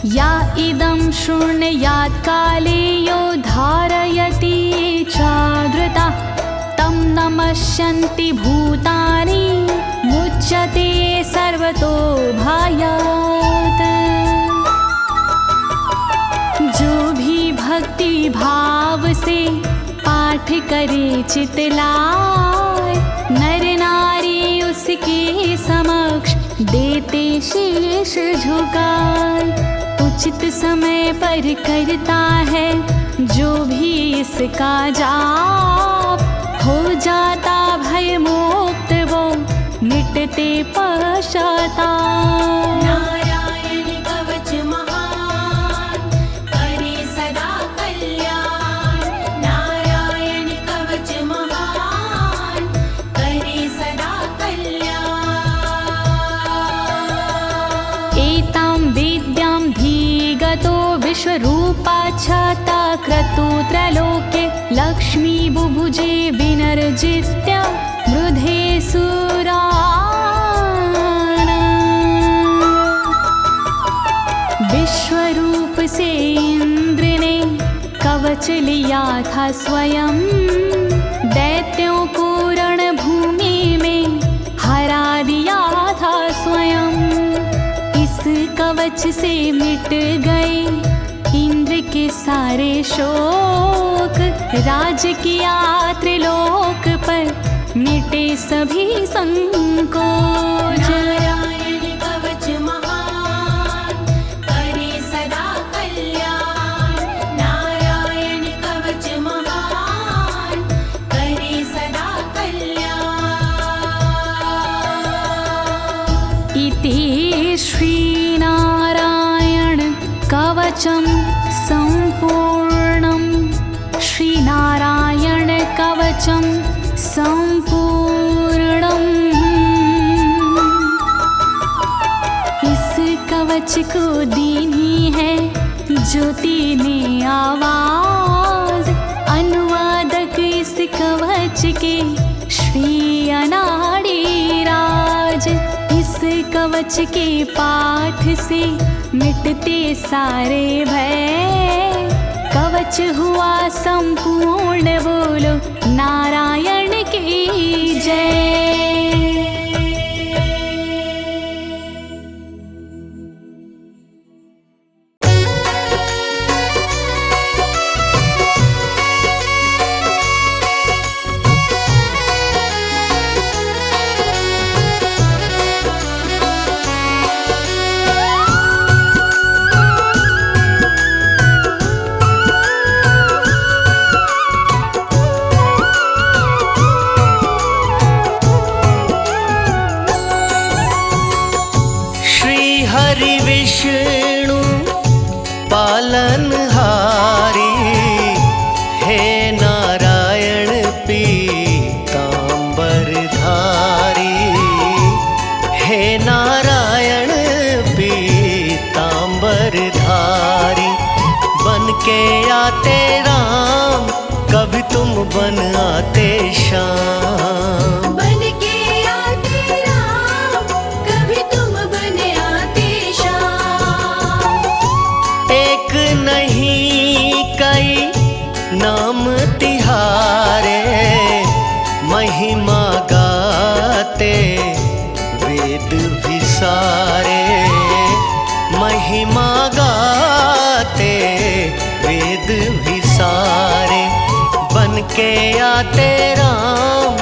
या इदं शृणुयात् काले यो धारयति चादृता, तं नमस्यन्ति भूतानि मुच्यते सर्वतो भयात्। जो भी भक्ति भाव से पाठ करे चितलाय, नर नारी उसके समक्ष देते शीश झुकाए। उचित समय पर करता है जो भी इसका जाप, हो जाता भय मोक्ष विश्वरूपा छाता क्रतुत्रलोके लक्ष्मी बुभुजे विनर्जित्य मृधे सुराना। विश्वरूप से इंद्र ने कवच लिया था स्वयं, दैत्यों को रणभूमि में हरा दिया था स्वयं। इस कवच से मिट गए इंद्र के सारे शोक, राज किया त्रिलोक पर मिटे सभी संकोच। नारायण कवच महान करे सदा कल्याण, नारायण कवच महान करे सदा कल्याण। इति श्रीनारायण कवचं सम्पूर्णं, श्रीनारायण कवचं सम्पूर्णम्। इस कवच को दीनी है ज्योति ने आवाज, अनुवादक इस कवच के श्री अनाड़ी राज। इस कवच के पाठ से मिटते सारे भय, कवच हुआ संपूर्ण, बोलो नारायण की जय। विष्णु पालनहारी, हे नारायण पीतांबरधारी, हे नारायण पीतांबरधारी। बन के आते राम, कभी तुम बन आते श्याम। बन के आते राम, कभी तुम बन आते श्याम। एक नहीं कई नाम तिहारे, महिमा गाते वेद भी सारे, महिमा गाते वेद भी सारे। बन के आते राम,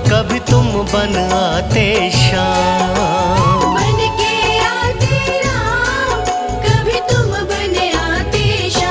कभी तुम बन आते श्याम। बन के आते राम, कभी तुम बन आते श्याम।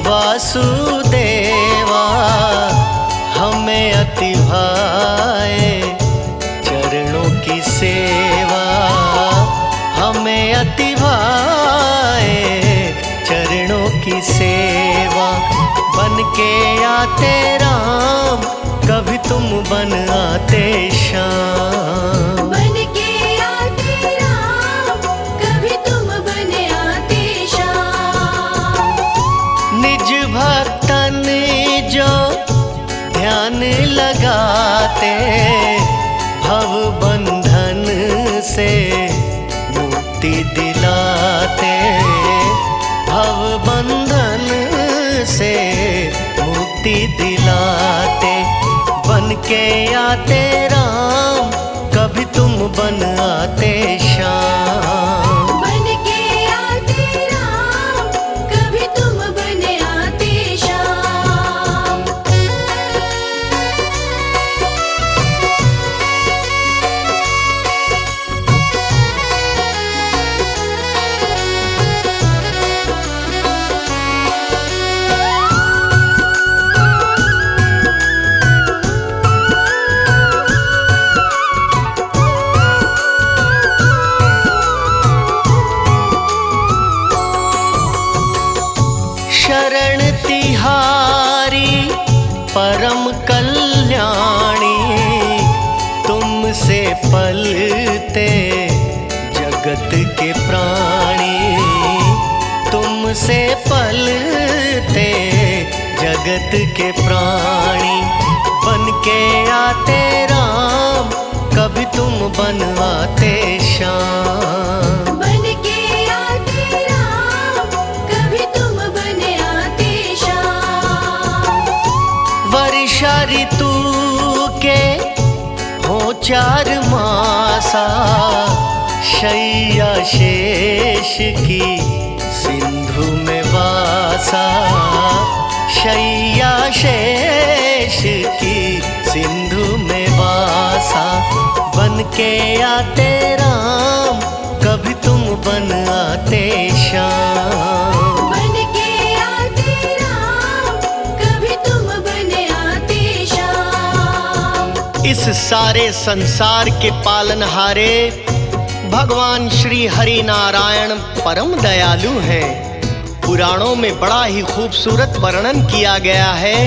वासुदेवा हमें अति भाए चरणों की सेवा, हमें अति भाए चरणों की सेवा। बन के आते राम, कभी तुम बन आते श्याम। बन के आते राम, कभी तुम बन आते श्याम। निज भक्तन जो ध्यान लगाते, भव बंधन से मुक्ति दिलाते, भव बंधन से मुक्ति दिलाते। बन के आते राम, कभी तुम बन आते श्याम। बन के आते राम, कभी तुम बन आते श्याम। पलते जगत के प्राणी, तुमसे पलते जगत के प्राणी। बन के आते राम, कभी तुम बन आते श्याम। बन के आते राम, कभी तुम बन आते श्याम। वर्षा ऋतु के हो 4 मासा, शैया शेष की सिंधु में वासा। शैया शेष की सिंधु में वासा। बन के आते राम, कभी तुम बन आते श्याम। बन के आते राम, कभी तुम बन आते श्याम। इस सारे संसार के पालनहारे भगवान श्री हरि नारायण परम दयालु हैं। पुराणों में बड़ा ही खूबसूरत वर्णन किया गया है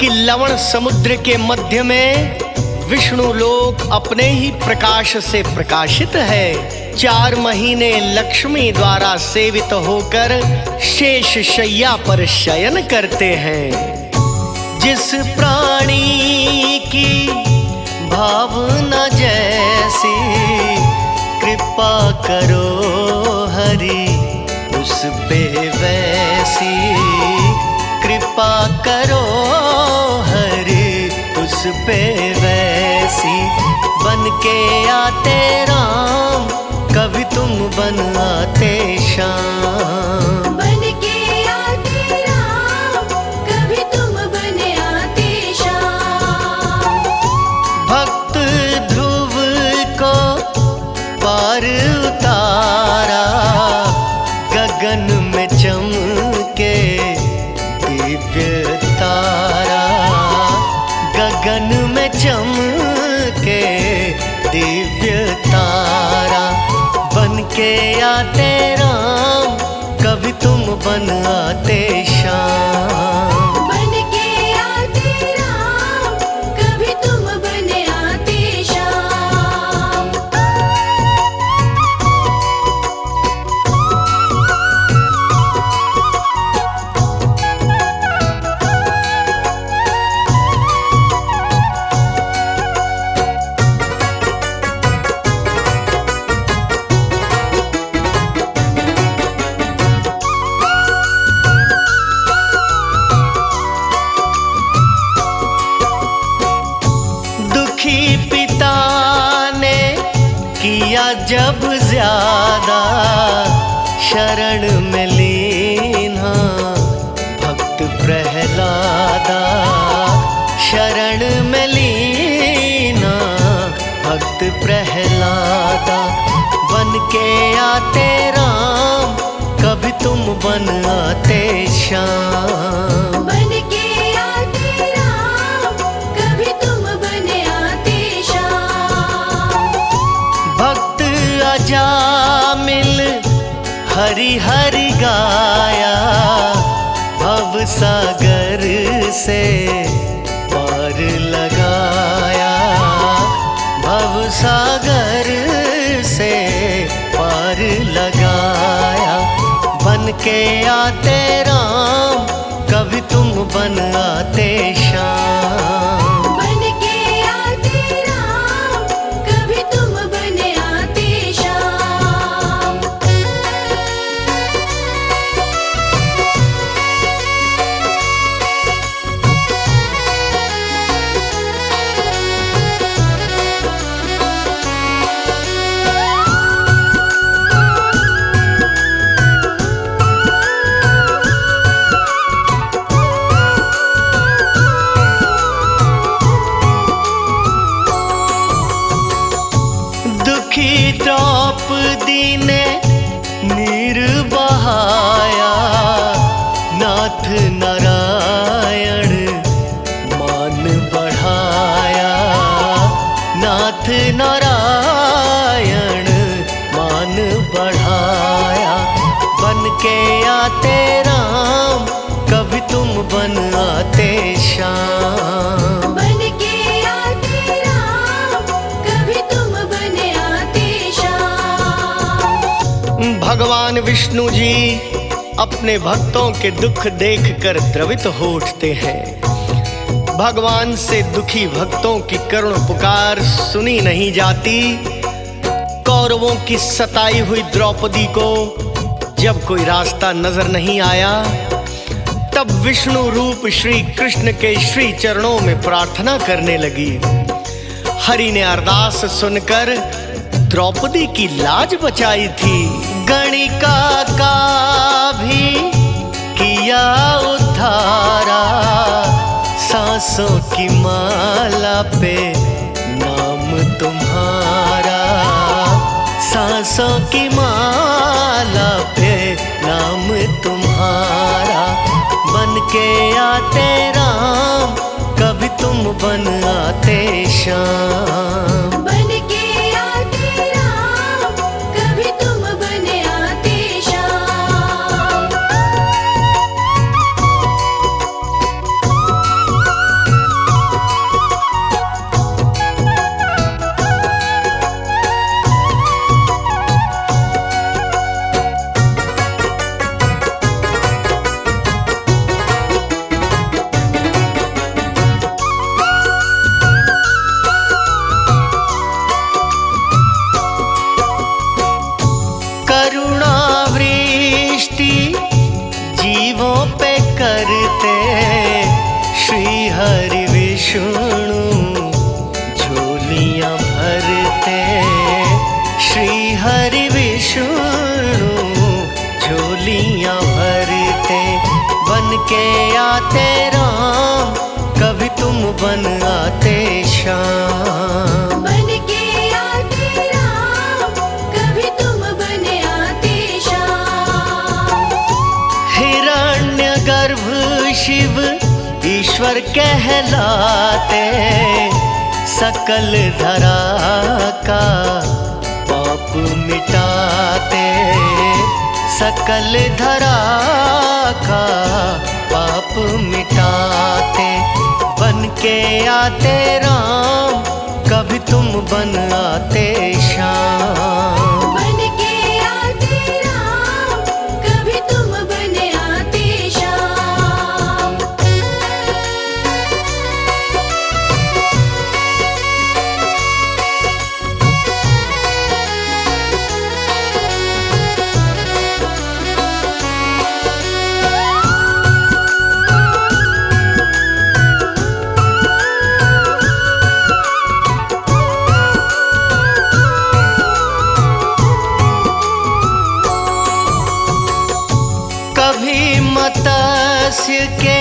कि लवण समुद्र के मध्य में विष्णु लोक अपने ही प्रकाश से प्रकाशित है। 4 महीने लक्ष्मी द्वारा सेवित होकर शेष शैया पर शयन करते हैं। जिस प्राणी की भावना जैसी, कृपा करो हरि उस पे वैसी। कृपा करो हरि उस पे वैसी। बन के आते राम, कभी तुम बन आते श्याम। बन के आते राम, कभी तुम बन आते श्याम। भक्त ध्रुव को पार उतारा, गगन में चमके दिव्य तारा। गगन में चमके दिव्य तारा। बन के आते राम, कभी तुम बन आते श्याम। बन के आते राम, कभी तुम बन आते श्याम। दुखी पिता ने किया जब ज्यादा, शरण में लीना भक्त प्रहलादा। शरण में लीना भक्त प्रहलादा। बन के आते राम, कभी तुम बन आते श्याम। बन के आते राम, कभी तुम बन आते श्याम। भक्त अजामिल हरि हरि गाया, भव सागर से पार लगाया। भव सागर से पार लगाया। बन के आते राम, कभी तुम बन आते श्याम। बन के आते राम, कभी तुम बन आते श्याम। दुखी द्रौपदी ने नीर बहाया, नाथ नारायण मान बढ़ाया। नाथ नारायण मान बढ़ाया। बन के आते राम, कभी तुम बन आते श्याम। बन के आते राम, कभी तुम बन भगवान विष्णु जी अपने भक्तों के दुख देखकर द्रवित हो उठते हैं। भगवान से दुखी भक्तों की करुण पुकार सुनी नहीं जाती। कौरवों की सताई हुई द्रौपदी को जब कोई रास्ता नजर नहीं आया, तब विष्णु रूप श्री कृष्ण के श्री चरणों में प्रार्थना करने लगी। हरि ने अरदास सुनकर द्रौपदी की लाज बचाई थी। गणिका का भी किया उद्धारा, सांसों की माला पे नाम तुम्हारा, सांसों की माला पे नाम तुम्हारा। बन के आते राम, कभी तुम बन आते श्याम। बन के आते राम, कभी तुम बन आते श्याम। करुणावृष्टि जीवों पे करते श्री हरि विष्णु झोलियां भरते। श्री हरि विष्णु झोलियां भरते। बन के आते राम, कभी तुम बन आते श्याम। बन के आते राम, कभी तुम बन आते श्याम। हिरण्यगर्भ शिव ईश्वर कहलाते, सकल धरा का पाप मिटाते। सकल धरा का पाप मिटाते। बन के आते राम, कभी तुम बन आते श्याम। बन के आते राम, कभी तुम बन आते श्याम। कभी मत्स्य के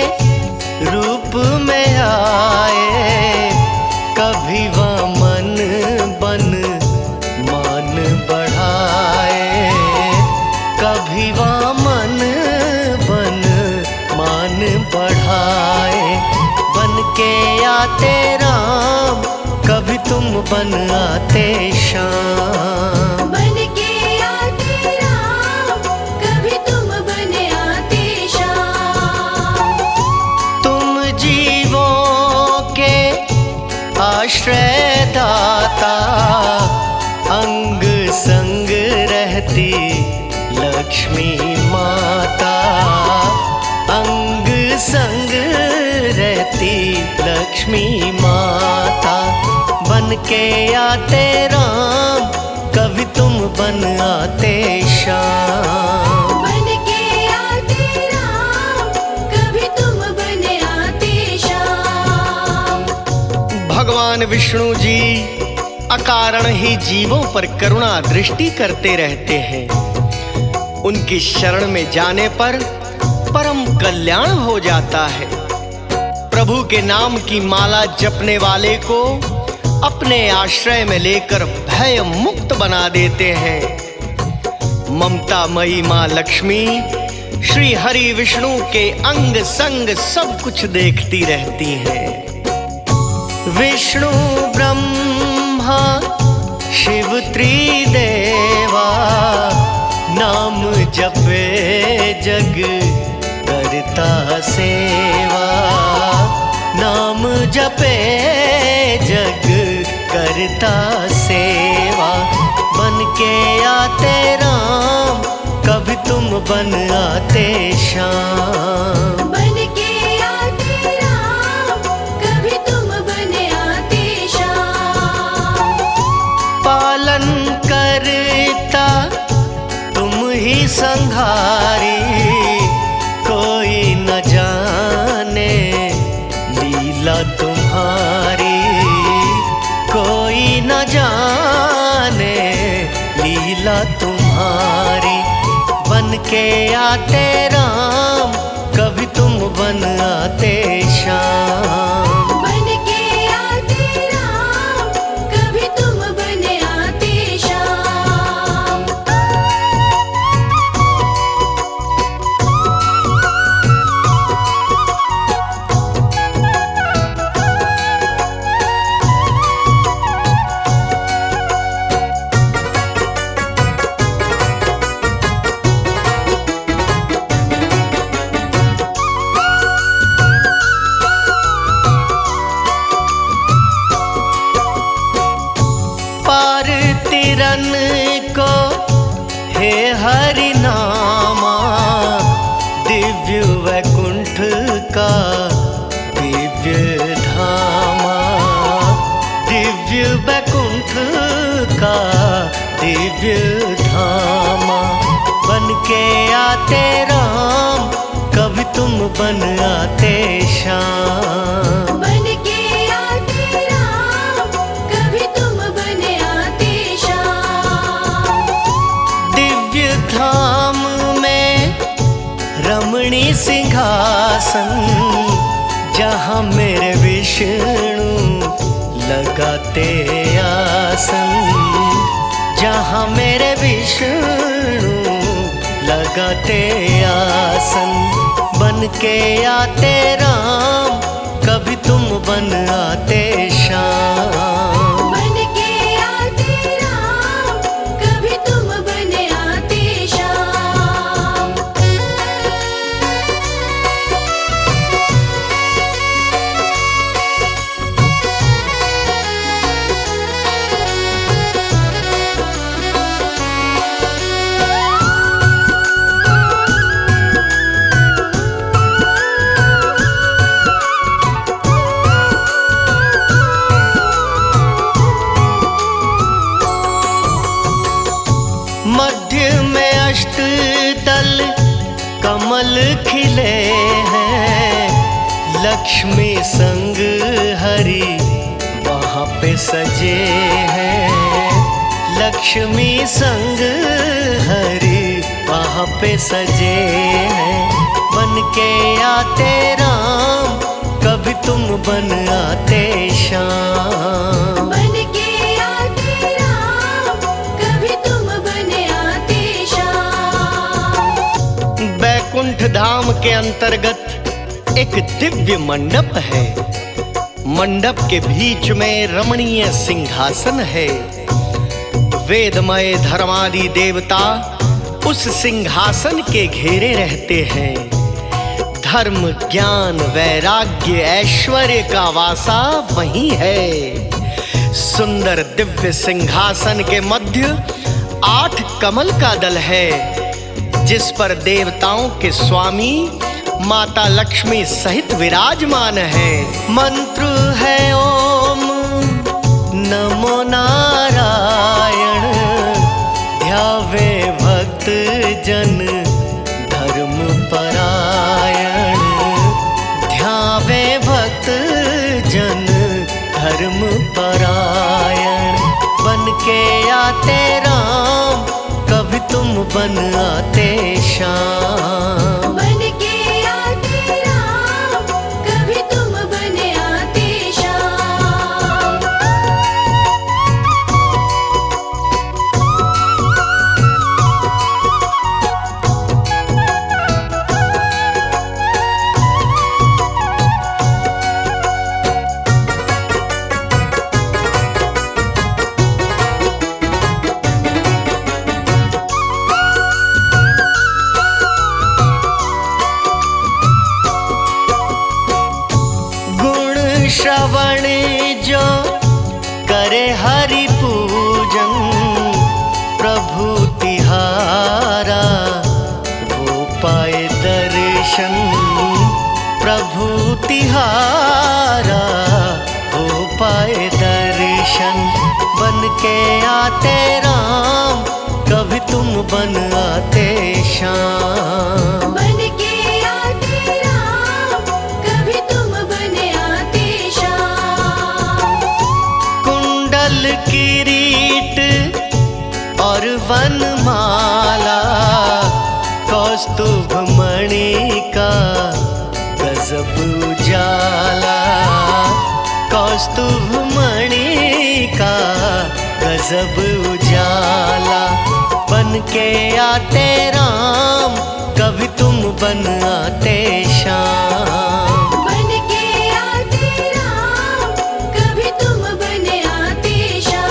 रूप में आए, कभी वामन बन मान बढ़ाए। कभी वामन बन मान बढ़ाए। बन के आते राम, कभी तुम बन आते श्याम। बन के आते राम, कभी तुम बन आते श्याम। तुम जीवों के आश्रय दाता, अंग संग रहती लक्ष्मी माता। अंग संग रहती लक्ष्मी माता। बन के आते राम, कभी तुम बन आते श्याम। बन के आते राम, कभी तुम बन आते श्याम। भगवान विष्णु जी अकारण ही जीवों पर करुणा दृष्टि करते रहते हैं। उनकी शरण में जाने पर परम कल्याण हो जाता है। प्रभु के नाम की माला जपने वाले को अपने आश्रय में लेकर भय मुक्त बना देते हैं। ममता मई माँ लक्ष्मी श्री हरि विष्णु के अंग संग सब कुछ देखती रहती हैं। विष्णु ब्रह्मा शिव त्रिदेवा, नाम जपे जग करता सेवा। नाम जपे जग करता सेवा। बन के आते राम, कभी तुम बन आते श्याम। बन के आते राम, कभी तुम बन आते श्याम। पालन करता तुम ही संहारी, कोई न जाने लीला तुम्हारी, कोई न जाने लीला तुम्हारी। बन के आते राम, कभी तुम बन आते श्याम। बन के आते राम, कभी तुम बन आते श्याम। पार तिरन को हे हरि नामा, दिव्य वैकुंठ का दिव्य धामा, दिव्य वैकुंठ का दिव्य धामा। बन के आते राम, कभी तुम बन आते श्याम। बन के आते राम, कभी तुम बन आते श्याम। दिव्य धाम में रमणी सिंहासन, जहाँ मेरे विष्णु लगाते आसन, जहाँ मेरे विष्णु लगाते आसन। बन के आते राम, कभी तुम बन आते श्याम। बन के आते राम, कभी तुम बन आते श्याम। मध्य में अष्टदल कमल खिले हैं, लक्ष्मी संग हरि वहाँ पे सजे हैं, लक्ष्मी संग हरि वहाँ पे सजे हैं। बन के आते राम, कभी तुम बन आते श्याम। बन के आते राम, कभी तुम बन आते श्याम। बैकुंठ धाम के अंतर्गत एक दिव्य मंडप है। मंडप के बीच में रमणीय सिंहासन है। वेदमय धर्मादि देवता उस सिंहासन के घेरे रहते हैं। धर्म, ज्ञान, वैराग्य, ऐश्वर्य का वासा वहीं है। सुंदर दिव्य सिंहासन के मध्य 8 कमल का दल है, जिस पर देवताओं के स्वामी माता लक्ष्मी सहित विराजमान है। मंत्र है ओम नमो नारायण, ध्यावे भक्त जन धर्म परायण, ध्यावे भक्त जन धर्म परायण। बन के आते राम, कभी तुम बन आते श्याम। बन के आते राम, कभी तुम बन आते श्याम। श्रवण जो करे हरि पूजन, प्रभु तिहारा प्रतिहारा हो पाए दर्शन। बन के आते राम, कभी तुम बन आते श्याम। बन के आते राम, कभी तुम बन आते श्याम। कुंडल किरीट और वनमाला, कौस्तुभ मणि का गजब उजाला। कौस्तुभ मणि का गजब उजाला। बन के आते राम, कभी तुम बन आते श्याम। बन के आते राम, कभी तुम बन आते श्याम।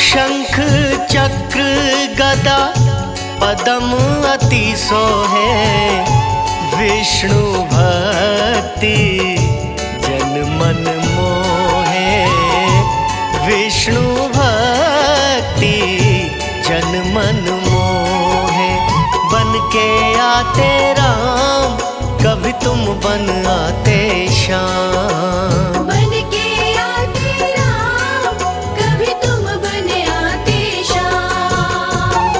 शंख चक्र गदा पदम अति सोहे। विष्णु भक्ति जन मन मोहे। विष्णु भक्ति जन मन मोहे। बन के आते राम, कभी तुम बन आते श्याम। बन के आते राम, कभी तुम बन आते श्याम।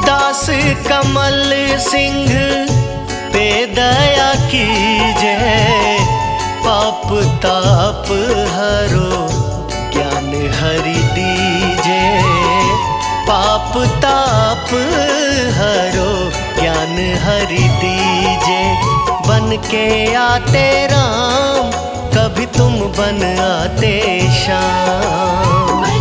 दास कमल सिंह पे दया कीजय। पाप ताप हरो ज्ञान हरि दीजे। पाप ताप हरो ज्ञान हरि दीजे। बन के आते राम, कभी तुम बन आते श्याम।